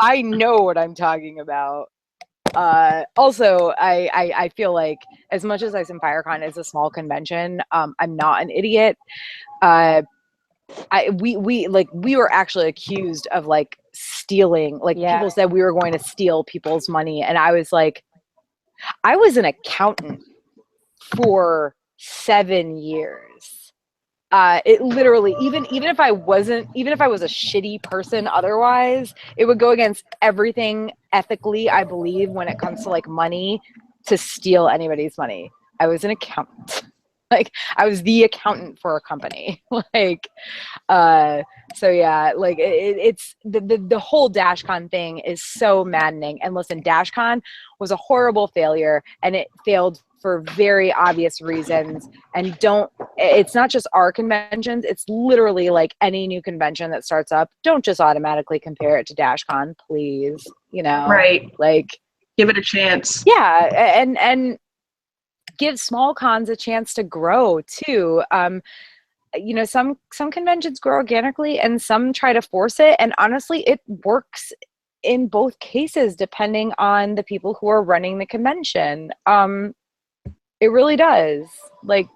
I know what I'm talking about. Also, I feel like as much as Ice and FireCon is a small convention, I'm not an idiot. We were actually accused of like stealing, like people said we were going to steal people's money, and I was like, I was an accountant for 7 years. It literally, even if I was a shitty person otherwise, it would go against everything ethically I believe when it comes to like money to steal anybody's money. I was an accountant. Like I was the accountant for a company. Like, so yeah, like it's the whole DashCon thing is so maddening. And listen, DashCon was a horrible failure, and it failed for very obvious reasons. And it's not just our conventions, it's literally like any new convention that starts up. Don't just automatically compare it to DashCon, please. You know, right? Like, give it a chance. Yeah, and give small cons a chance to grow too. You know, some conventions grow organically and some try to force it, and honestly it works in both cases depending on the people who are running the convention. It really does. Like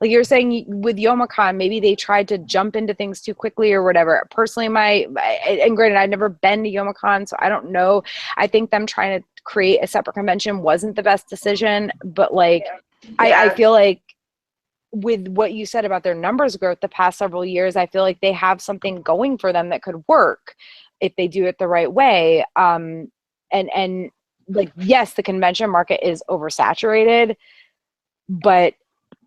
you're saying with YomaCon, maybe they tried to jump into things too quickly or whatever. Personally, and granted, I've never been to YomaCon, so I don't know. I think them trying to create a separate convention wasn't the best decision, but like, I feel like with what you said about their numbers growth the past several years, I feel like they have something going for them that could work if they do it the right way. And like, yes, the convention market is oversaturated, but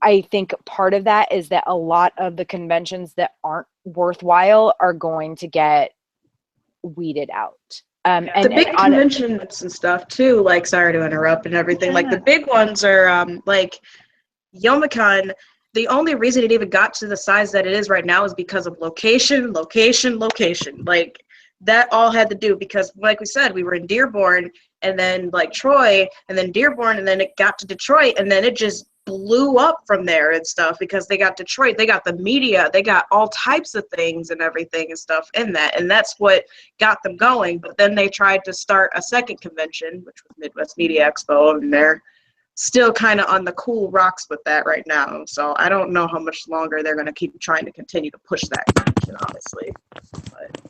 I think part of that is that a lot of the conventions that aren't worthwhile are going to get weeded out. And the big conventions and stuff too, like, sorry to interrupt and everything, like the big ones are like YomaCon. The only reason it even got to the size that it is right now is because of location. Like, that all had to do because, like we said, we were in Dearborn and then like Troy and then Dearborn, and then it got to Detroit, and then it just blew up from there and stuff because they got Detroit, they got the media, they got all types of things and everything and stuff in that, and that's what got them going. But then they tried to start a second convention, which was Midwest Media Expo, and they're still kind of on the cool rocks with that right now. So I don't know how much longer they're going to keep trying to continue to push that convention, honestly. But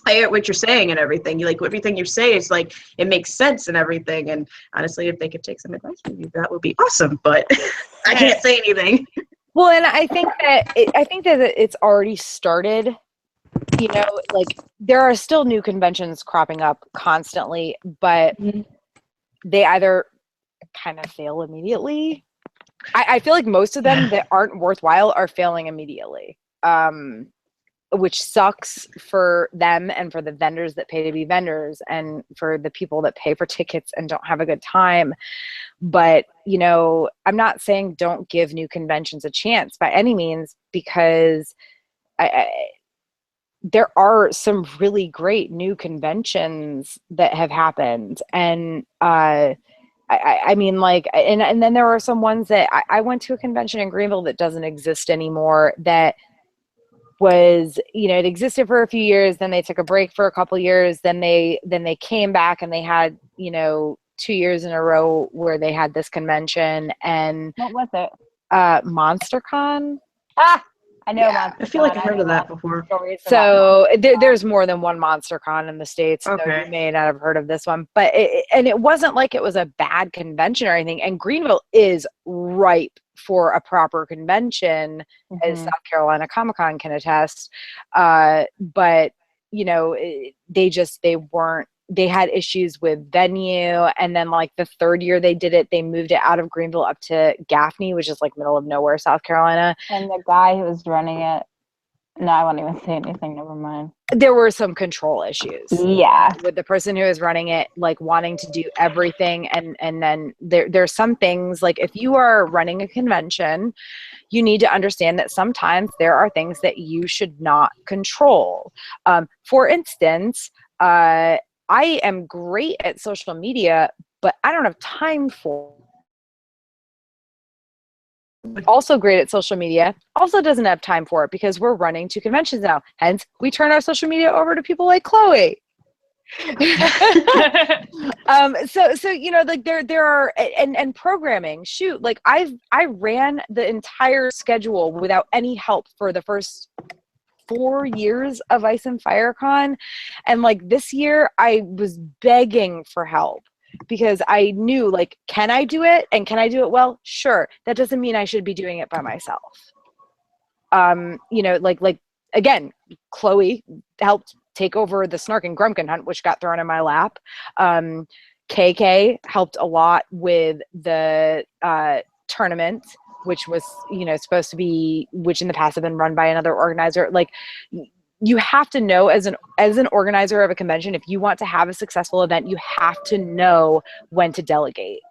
I get what you're saying and everything. You like everything you say is like, it makes sense and everything. And honestly, if they could take some advice from you, that would be awesome. But I can't say anything. Well, and I think that it's already started. you know, like there are still new conventions cropping up constantly, but they either kind of fail immediately. I feel like most of them that aren't worthwhile are failing immediately, which sucks for them and for the vendors that pay to be vendors and for the people that pay for tickets and don't have a good time. But, you know, I'm not saying don't give new conventions a chance by any means, because there are some really great new conventions that have happened. And I mean, like, and then there are some ones that I went to a convention in Greenville that doesn't exist anymore, that was, you know, it existed for a few years, then they took a break for a couple years, then they came back and they had, you know, 2 years in a row where they had this convention. And What was it? MonsterCon. I know. Yeah, I feel like I heard of that before. So there's more than one MonsterCon in the States. So Okay. you may not have heard of this one, but it wasn't like it was a bad convention or anything. And Greenville is ripe for a proper convention, as South Carolina Comic-Con can attest. But you know, they had issues with venue, and then like the third year they did it, they moved it out of Greenville up to Gaffney, which is like middle of nowhere, South Carolina. And the guy who was running it, no, I won't even say anything, never mind. There were some control issues. Yeah. With the person who is running it, like wanting to do everything. And then there's some things, like if you are running a convention, you need to understand that sometimes there are things that you should not control. For instance, I am great at social media, but I don't have time for it. Also great at social media, also doesn't have time for it because we're running 2 conventions now. Hence, we turn our social media over to people like Chloe. So you know, like there are, and programming, shoot, like I ran the entire schedule without any help for the first 4 years of Ice and FireCon, and like this year I was begging for help because I knew, like, can I do it, and can I do it well? Sure. That doesn't mean I should be doing it by myself. You know, like again, Chloe helped take over the Snark and Grumpkin hunt, which got thrown in my lap. KK helped a lot with the tournament, which was, you know, supposed to be, which in the past have been run by another organizer. Like, you have to know, as an organizer of a convention, if you want to have a successful event, you have to know when to delegate.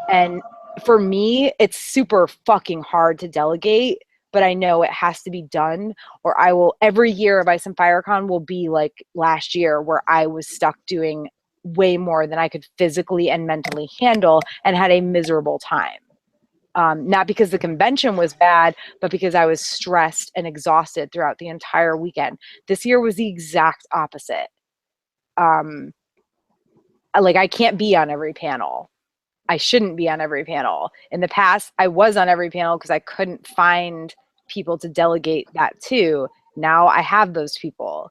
And for me, it's super fucking hard to delegate, but I know it has to be done, or I will, every year of Ice and FireCon will be like last year, where I was stuck doing way more than I could physically and mentally handle and had a miserable time. Not because the convention was bad, but because I was stressed and exhausted throughout the entire weekend. This year was the exact opposite. Like, I can't be on every panel. I shouldn't be on every panel. In the past, I was on every panel because I couldn't find people to delegate that to. Now I have those people.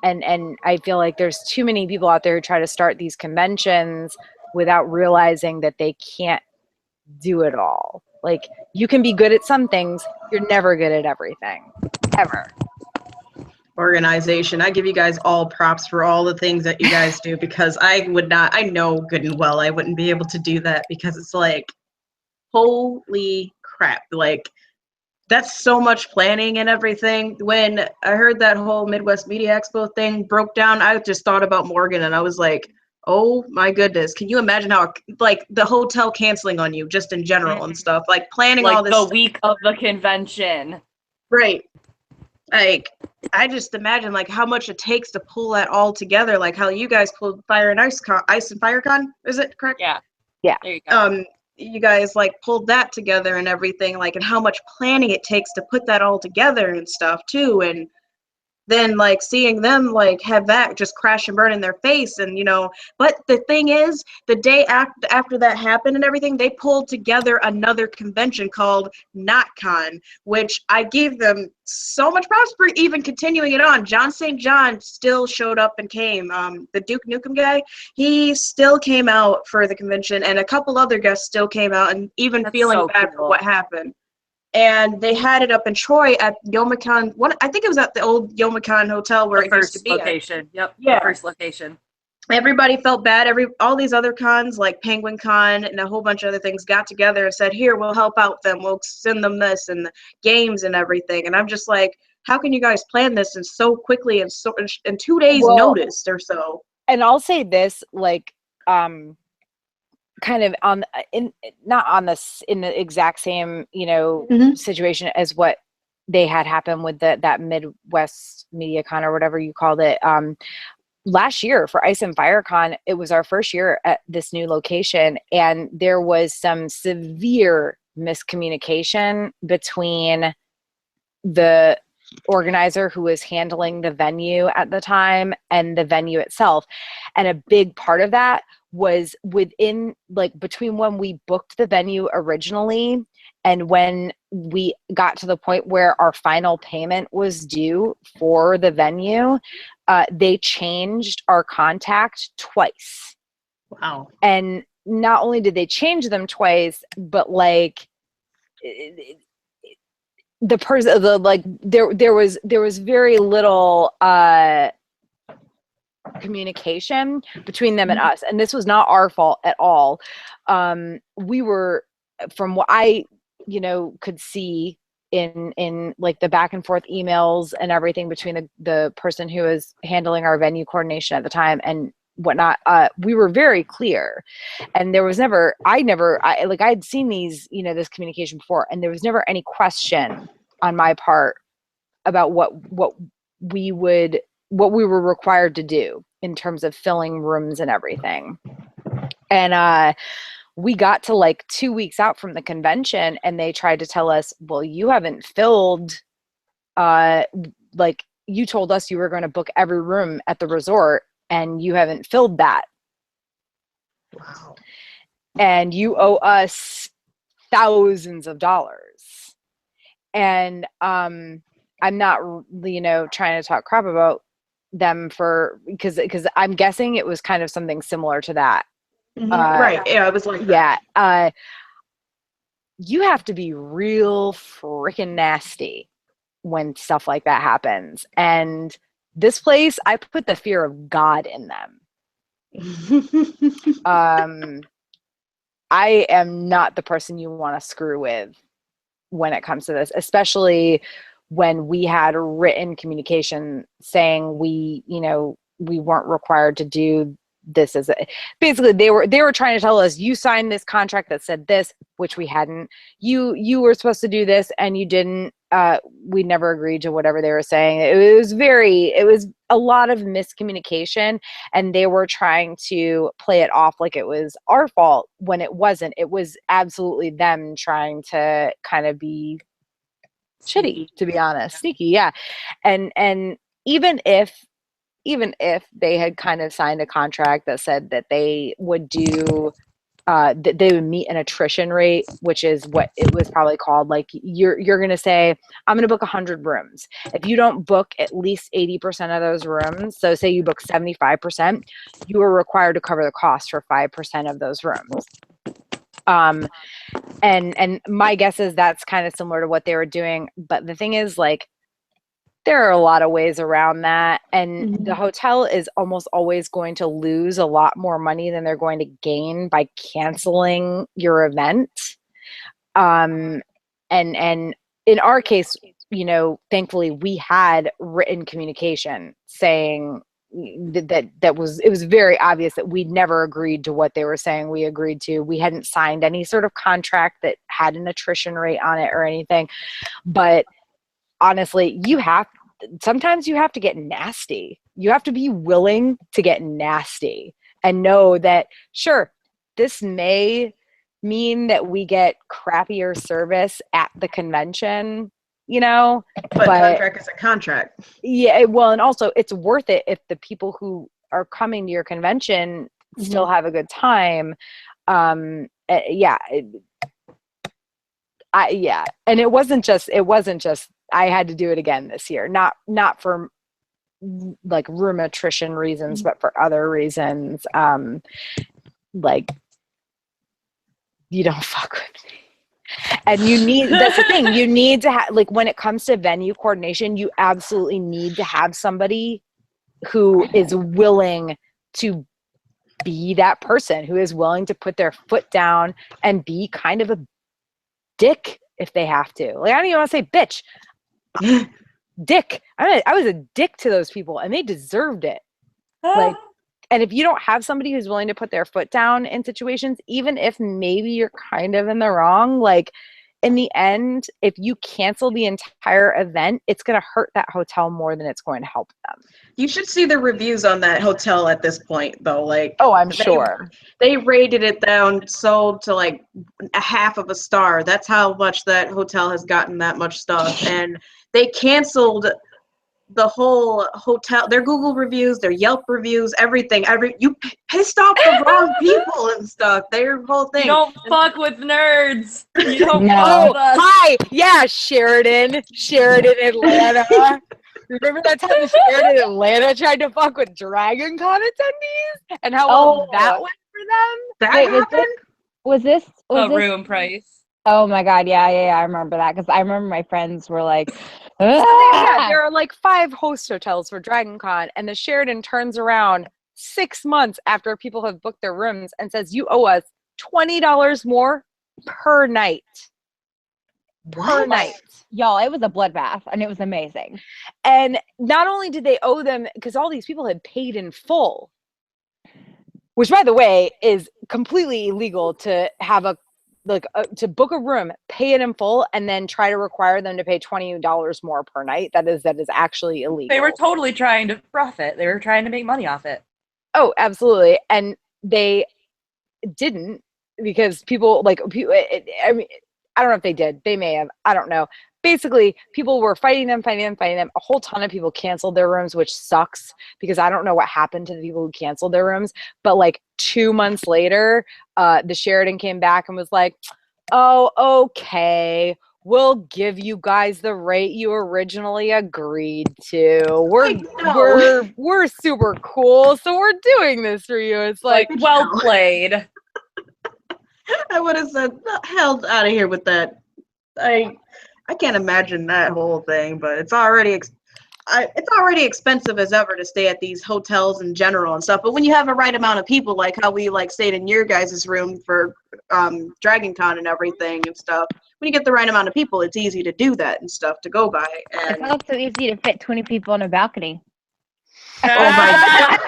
And I feel like there's too many people out there who try to start these conventions without realizing that they can't do it all. Like, you can be good at some things, you're never good at everything, ever. Organization. I give you guys all props for all the things that you guys do, because I would not, I know good and well I wouldn't be able to do that, because it's like, holy crap, like, that's so much planning and everything. When I heard that whole Midwest Media Expo thing broke down, I just thought about Morgan, and I was like, oh my goodness, can you imagine how, like, the hotel canceling on you just in general and stuff, like planning like all this the week of the convention. Right. Like, I just imagine like how much it takes to pull that all together, like how you guys pulled Ice and FireCon, is it correct? Yeah. Yeah. There you go. You guys like pulled that together and everything, like, and how much planning it takes to put that all together and stuff too. And then like seeing them like have that just crash and burn in their face, and you know, but the thing is, the day after that happened and everything, they pulled together another convention called NotCon, which I gave them so much props for even continuing it on. John St. John still showed up and came. The Duke Nukem guy, he still came out for the convention, and a couple other guests still came out, and even That's feeling so bad for cool. what happened. and they had it up in Troy at Youmacon. I think it was at the old Youmacon Hotel where The it used to first be. location. Yep. Yeah. The first location. Everybody felt bad. All these other cons like Penguin Con and a whole bunch of other things got together and said, "Here, we'll help out them. We'll send them this and the games and everything." And I'm just like, how can you guys plan this and so quickly and so in 2 days notice or so? And I'll say this, like, kind of not on this in the exact same, you know, situation as what they had happened with that Midwest MediaCon or whatever you called it. Last year for Ice and FireCon, it was our first year at this new location, and there was some severe miscommunication between the organizer who was handling the venue at the time and the venue itself. And a big part of that was within, like, between when we booked the venue originally and when we got to the point where our final payment was due for the venue, they changed our contact twice. Wow. And not only did they change them twice, but like the person, there was very little communication between them and us, and this was not our fault at all. We were, from what I, you know, could see in like the back and forth emails and everything between the person who was handling our venue coordination at the time and whatnot, we were very clear, and there was never, I'd seen these, you know, this communication before, and there was never any question on my part about what we were required to do in terms of filling rooms and everything. And we got to like 2 weeks out from the convention, and they tried to tell us, well, you haven't filled, like, you told us you were going to book every room at the resort, and you haven't filled that. Wow. And you owe us thousands of dollars. And I'm not, you know, trying to talk crap about them because I'm guessing it was kind of something similar to that. Right. Yeah, it was like that. Yeah. You have to be real freaking nasty when stuff like that happens. And this place, I put the fear of God in them. I am not the person you want to screw with when it comes to this, especially when we had written communication saying we weren't required to do this. Basically they were trying to tell us, you signed this contract that said this, which we hadn't. You were supposed to do this and you didn't. We never agreed to whatever they were saying. It was a lot of miscommunication, and they were trying to play it off like it was our fault when it wasn't. It was absolutely them trying to kind of be shitty, to be honest. Sneaky, yeah. And even if they had kind of signed a contract that said that they would do that they would meet an attrition rate, which is what it was probably called. Like, you're going to say, I'm going to book 100 rooms. If you don't book at least 80% of those rooms, so say you book 75%, you are required to cover the cost for 5% of those rooms. And my guess is that's kind of similar to what they were doing. But the thing is, like, there are a lot of ways around that, and the hotel is almost always going to lose a lot more money than they're going to gain by canceling your event. And in our case, you know, thankfully we had written communication saying that it was very obvious that we'd never agreed to what they were saying we agreed to. We hadn't signed any sort of contract that had an attrition rate on it or anything. But honestly, sometimes you have to get nasty. You have to be willing to get nasty and know that, sure, this may mean that we get crappier service at the convention, you know, but contract is a contract. Yeah, well, and also it's worth it if the people who are coming to your convention still have a good time. Yeah. And it wasn't just I had to do it again this year, not for like room attrition reasons, but for other reasons. Like, you don't fuck with me. And that's the thing, you need to have, like, when it comes to venue coordination, you absolutely need to have somebody who is willing to be that person, who is willing to put their foot down and be kind of a dick if they have to. Like, I don't even want to say bitch. Dick. I was a dick to those people, and they deserved it. Like, and if you don't have somebody who's willing to put their foot down in situations, even if maybe you're kind of in the wrong, like, in the end, if you cancel the entire event, it's going to hurt that hotel more than it's going to help them. You should see the reviews on that hotel at this point, though. Like, oh, I'm sure they rated it down to like a half of a star. That's how much that hotel has gotten that much stuff. And they canceled the whole hotel, their Google reviews, their Yelp reviews, everything. You pissed off the wrong people and stuff. Their whole thing. You don't fuck with nerds. You don't No. fuck with us. Hi, yeah, Sheridan, Atlanta. Remember that time the Sheridan Atlanta tried to fuck with Dragon Con attendees and how well that went for them? That happened? Was this Room price. Oh my God, yeah, I remember that, because I remember my friends were like, there are like 5 host hotels for Dragon Con, and the Sheridan turns around 6 months after people have booked their rooms and says, you owe us $20 more per night. Per night. Y'all, it was a bloodbath, and it was amazing. And not only did they owe them, because all these people had paid in full, which, by the way, is completely illegal to have to book a room, pay it in full, and then try to require them to pay $20 more per night. That is actually illegal. They were totally trying to profit. They were trying to make money off it. Oh, absolutely. And they didn't, because people, like, I mean, I don't know if they did. They may have. I don't know. Basically, people were fighting them. A whole ton of people canceled their rooms, which sucks, because I don't know what happened to the people who canceled their rooms. But like 2 months later, the Sheridan came back and was like, oh, okay, we'll give you guys the rate you originally agreed to. We're super cool, so we're doing this for you. It's like, well played. I would have said, hell out of here with that. I can't imagine that whole thing, but it's already expensive as ever to stay at these hotels in general and stuff. But when you have a right amount of people, like how we like stayed in your guys' room for Dragon Con and everything and stuff, when you get the right amount of people, it's easy to do that and stuff to go by. And It's also easy to fit 20 people on a balcony. oh my God.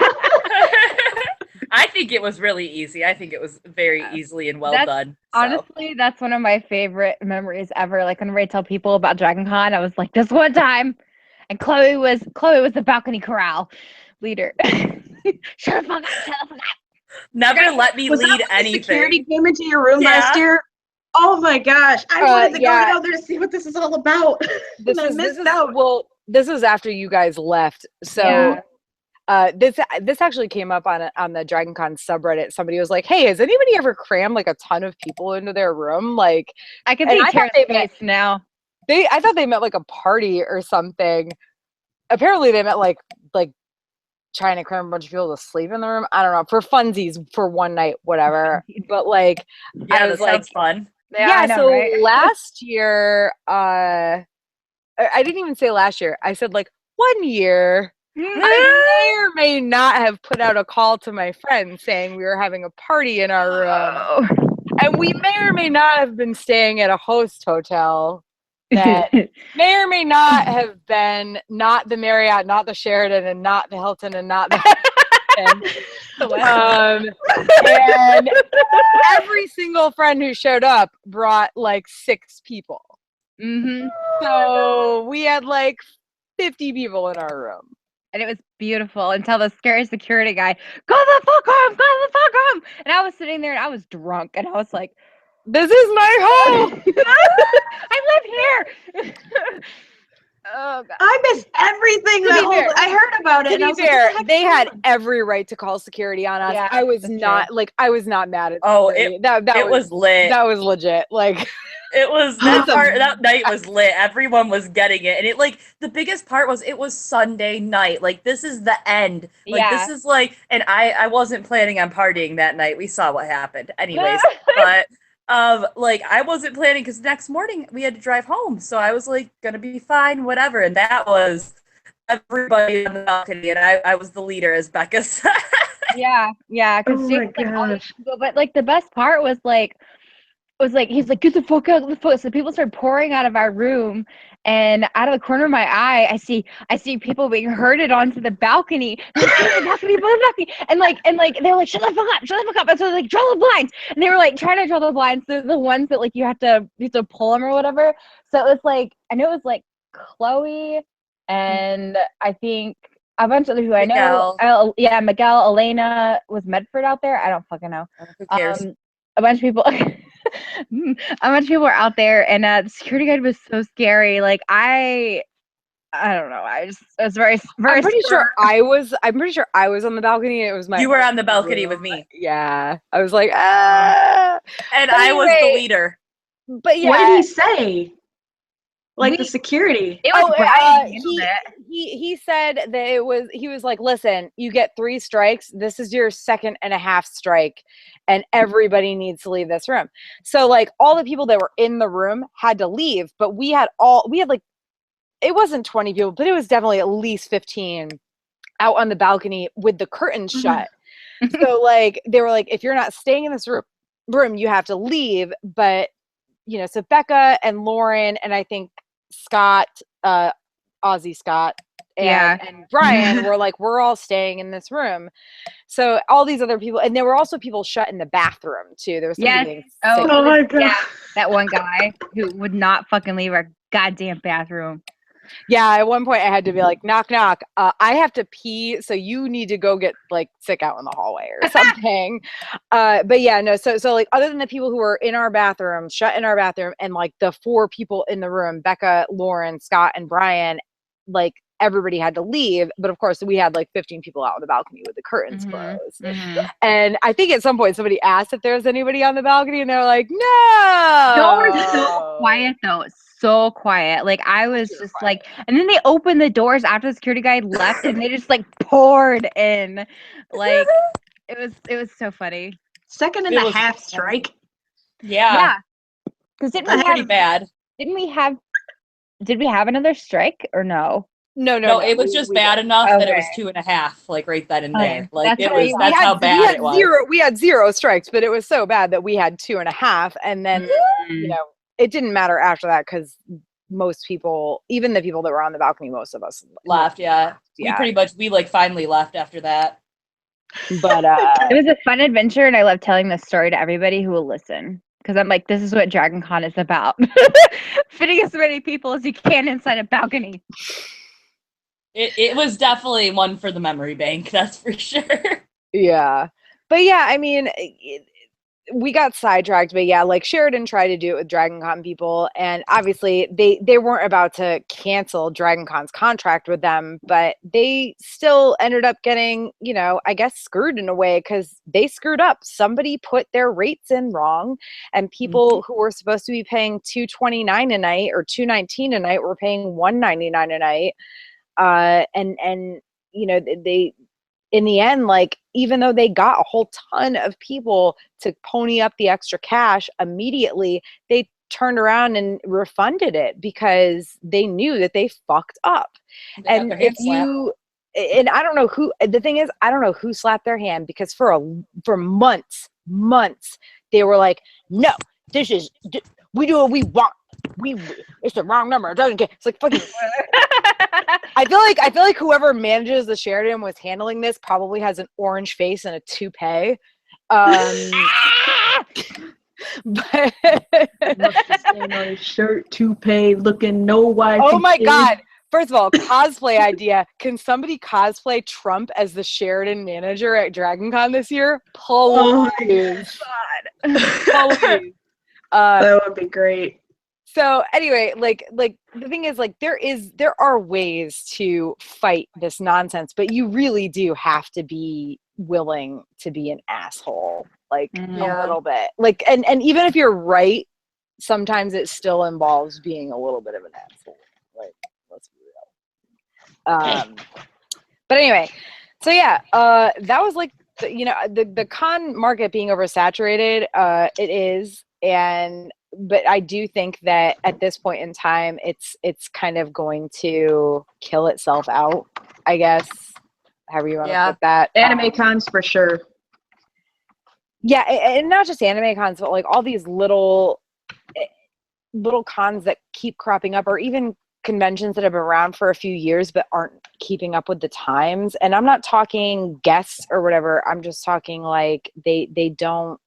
I think it was really easy. I think it was very easily and well done. So. Honestly, that's one of my favorite memories ever. Like, whenever I tell people about Dragon Con, I was like, this one time, and Chloe was the balcony corral leader. Shut the fuck up. Never let me lead anything. Security came into your room last year. Oh my gosh. I wanted to go down there to see what this is all about. This is after you guys left. So this actually came up on the Dragon Con subreddit. Somebody was like, hey, has anybody ever crammed like a ton of people into their room? Like, I can see Karen's face now. I thought they meant like a party or something. Apparently they meant like trying to cram a bunch of people to sleep in the room. I don't know, for funsies, for one night, whatever. But like, yeah, that sounds fun. Yeah, know, so right? Last year, I didn't even say last year. I said like 1 year. I may or may not have put out a call to my friends saying we were having a party in our room. And we may or may not have been staying at a host hotel that may or may not have been not the Marriott, not the Sheridan, and not the Hilton, and not the and every single friend who showed up brought like 6 people. Mm-hmm. So we had like 50 people in our room. And it was beautiful until the scary security guy, go the fuck home. And I was sitting there and I was drunk and I was like, this is my home. I live here. Oh, God. I missed everything. I heard about it. To be fair, they had every right to call security on us. Yeah, I was not mad at. Oh, it was lit. That was legit. Like, it was that night was lit. Everyone was getting it, and it like the biggest part was it was Sunday night. Like, this is the end. Like, this is like, and I wasn't planning on partying that night. We saw what happened, anyways. But Like I wasn't planning because next morning we had to drive home, so I was like gonna be fine, whatever. And that was everybody on the balcony, and I was the leader, as Bekah said. Yeah, Oh because my like all these gosh. people, but like the best part was like he's like, get the fuck out of the fuck. So people started pouring out of our room, and out of the corner of my eye, I see people being herded onto the balcony. They're like, "Go to the balcony, go to the balcony," and they were like, shut the fuck up. And so like, draw the blinds, and they were like trying to draw the blinds, the ones that like you have to pull them or whatever. So it was like, I know it was like Chloe, and I think a bunch of other people I know. Miguel. Yeah, Miguel, Elena, was Medford out there? I don't fucking know. Who cares? A bunch of people. A bunch of people were out there, and the security guard was so scary. Like I don't know. I was very, very. I'm pretty sure I was on the balcony. And it was my. You were on the balcony with me. Yeah, I was like, ah. And But I was the anyway, leader. But yeah, What did he say? Like the security. It was Brian handled it. he said that he was like, listen, you get 3 strikes. This is your 2.5 strike, and everybody needs to leave this room. So like all the people that were in the room had to leave, but we had like, it wasn't 20 people, but it was definitely at least 15 out on the balcony with the curtains shut. So like they were like, if you're not staying in this room, you have to leave. But you know, so Bekah and Lauren and I think Scott, Ozzy Scott, and Brian were like, we're all staying in this room. So all these other people, and there were also people shut in the bathroom too. There was somebody Oh my god. Yeah, that one guy who would not fucking leave our goddamn bathroom. Yeah, at one point I had to be like, knock, knock. I have to pee, so you need to go get like sick out in the hallway or something. But yeah, no. So like, other than the people who were in our bathroom, shut in our bathroom, and like the 4 people in the room, Bekah, Lauren, Scott, and Brian, like everybody had to leave. But of course, we had like 15 people out on the balcony with the curtains closed. And I think at some point somebody asked if there was anybody on the balcony, and they were like, no. They were so quiet though. So quiet. Like I was just like, and then they opened the doors after the security guy left, and they just like poured in. Like it was so funny. 2.5 strike. Yeah. Because That's pretty bad. Did we have another strike or no? No, it was just bad enough that it was 2.5, like right then and there. Like that's how bad it was. We had 0 strikes, but it was so bad that we had 2.5, and then you know, it didn't matter after that because most people, even the people that were on the balcony, most of us left. Yeah. We pretty much like finally left after that. But it was a fun adventure, and I love telling this story to everybody who will listen. Because I'm like, this is what Dragon Con is about. Fitting as many people as you can inside a balcony. It was definitely one for the memory bank, that's for sure. Yeah. But yeah, I mean, we got sidetracked, but yeah, like Sheridan tried to do it with Dragon Con people, and obviously they weren't about to cancel Dragon Con's contract with them, but they still ended up getting, you know, I guess screwed in a way because they screwed up. Somebody put their rates in wrong, and people who were supposed to be paying $229 a night or $219 a night were paying $199 a night. And you know, they in the end, like, even though they got a whole ton of people to pony up the extra cash immediately, they turned around and refunded it because they knew that they fucked up. And if you, and I don't know who, the thing is, I don't know who slapped their hand, because for months, they were like, no, we do what we want. It's the wrong number. It doesn't get. It's like fucking. I feel like whoever manages the Sheridan was handling this probably has an orange face and a toupee. But on his shirt, toupee, looking no wife. Oh my god! First of all, cosplay idea. Can somebody cosplay Trump as the Sheridan manager at Dragon Con this year? Please. Oh my god. Please. That would be great. So anyway, like the thing is, like, there are ways to fight this nonsense, but you really do have to be willing to be an asshole, like a little bit. Like, and even if you're right, sometimes it still involves being a little bit of an asshole. Like, let's be real. But anyway, so yeah, that was like, the con market being oversaturated. It is. But I do think that at this point in time, it's kind of going to kill itself out, I guess, however you want to put that. Anime cons for sure. Yeah, and not just anime cons, but like all these little cons that keep cropping up, or even conventions that have been around for a few years but aren't keeping up with the times. And I'm not talking guests or whatever. I'm just talking like they don't.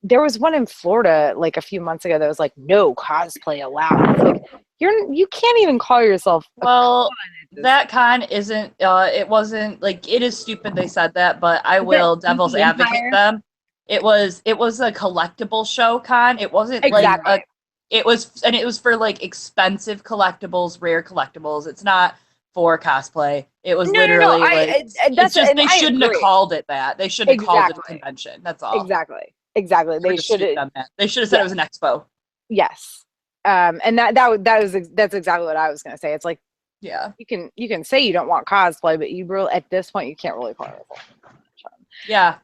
There was one in Florida like a few months ago that was like no cosplay allowed. It's like you can't even call yourself that con isn't it wasn't like, it is stupid they said that, but I will devil's advocate them. It was a collectible show con. It wasn't exactly. like it was for like expensive collectibles, rare collectibles. It's not for cosplay. It was literally like it's just they shouldn't have called it that. They should have called it a convention. That's all. Exactly. They should have done that. They should have said it was an expo. Yes. And that's exactly what I was going to say. It's like, yeah, you can say you don't want cosplay, but you really, at this point, you can't really call it a convention. Yeah.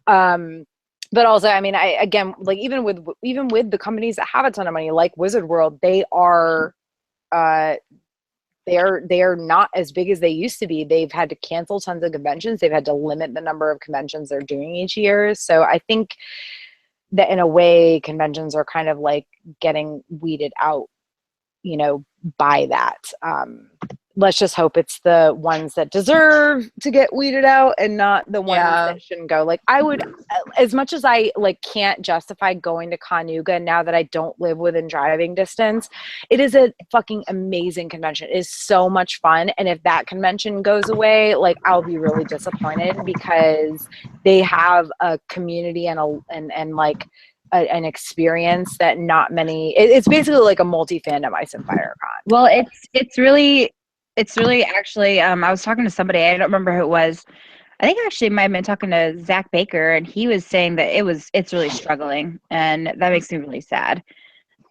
But also, I mean, again, like even with the companies that have a ton of money, like Wizard World, they are not as big as they used to be. They've had to cancel tons of conventions. They've had to limit the number of conventions they're doing each year. So I think that in a way, conventions are kind of like getting weeded out, by that. Let's just hope it's the ones that deserve to get weeded out and not the ones that shouldn't go. Like I would, as much as I like can't justify going to Con-Versations now that I don't live within driving distance, it is a fucking amazing convention. It is so much fun. And if that convention goes away, like I'll be really disappointed, because they have a community and like an experience that not many. It's basically like a multi-fandom Ice and Fire Con. Well, it's really actually. I was talking to somebody. I don't remember who it was. I think I actually might have been talking to Zach Baker, and he was saying that it's really struggling, and that makes me really sad.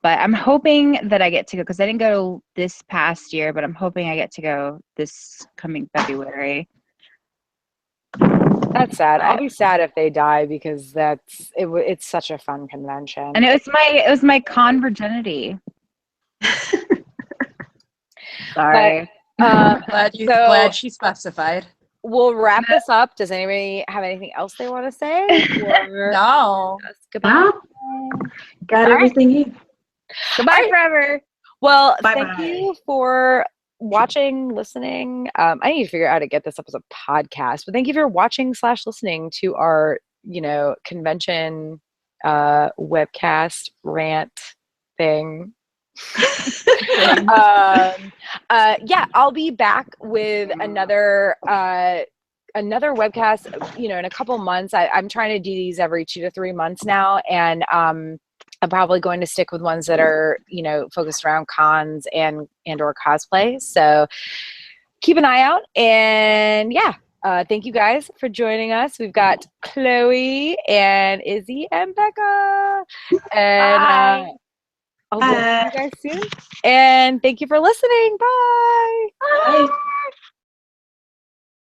But I'm hoping that I get to go, because I didn't go this past year, but I'm hoping I get to go this coming February. That's sad. I'll be sad if they die, because it's such a fun convention. And it was my con virginity. Sorry. Glad she specified. We'll wrap this up. Does anybody have anything else they want to say? Or no. Goodbye. Got everything here. Goodbye forever. Well, thank you for watching, listening. I need to figure out how to get this up as a podcast, but thank you for watching / listening to our, convention webcast rant thing. I'll be back with another webcast, in a couple months. I'm trying to do these every 2 to 3 months now, and I'm probably going to stick with ones that are, focused around cons and or cosplay. So keep an eye out. And thank you guys for joining us. We've got Chloe and Izzy and Bekah. And I'll see you guys soon. And thank you for listening. Bye.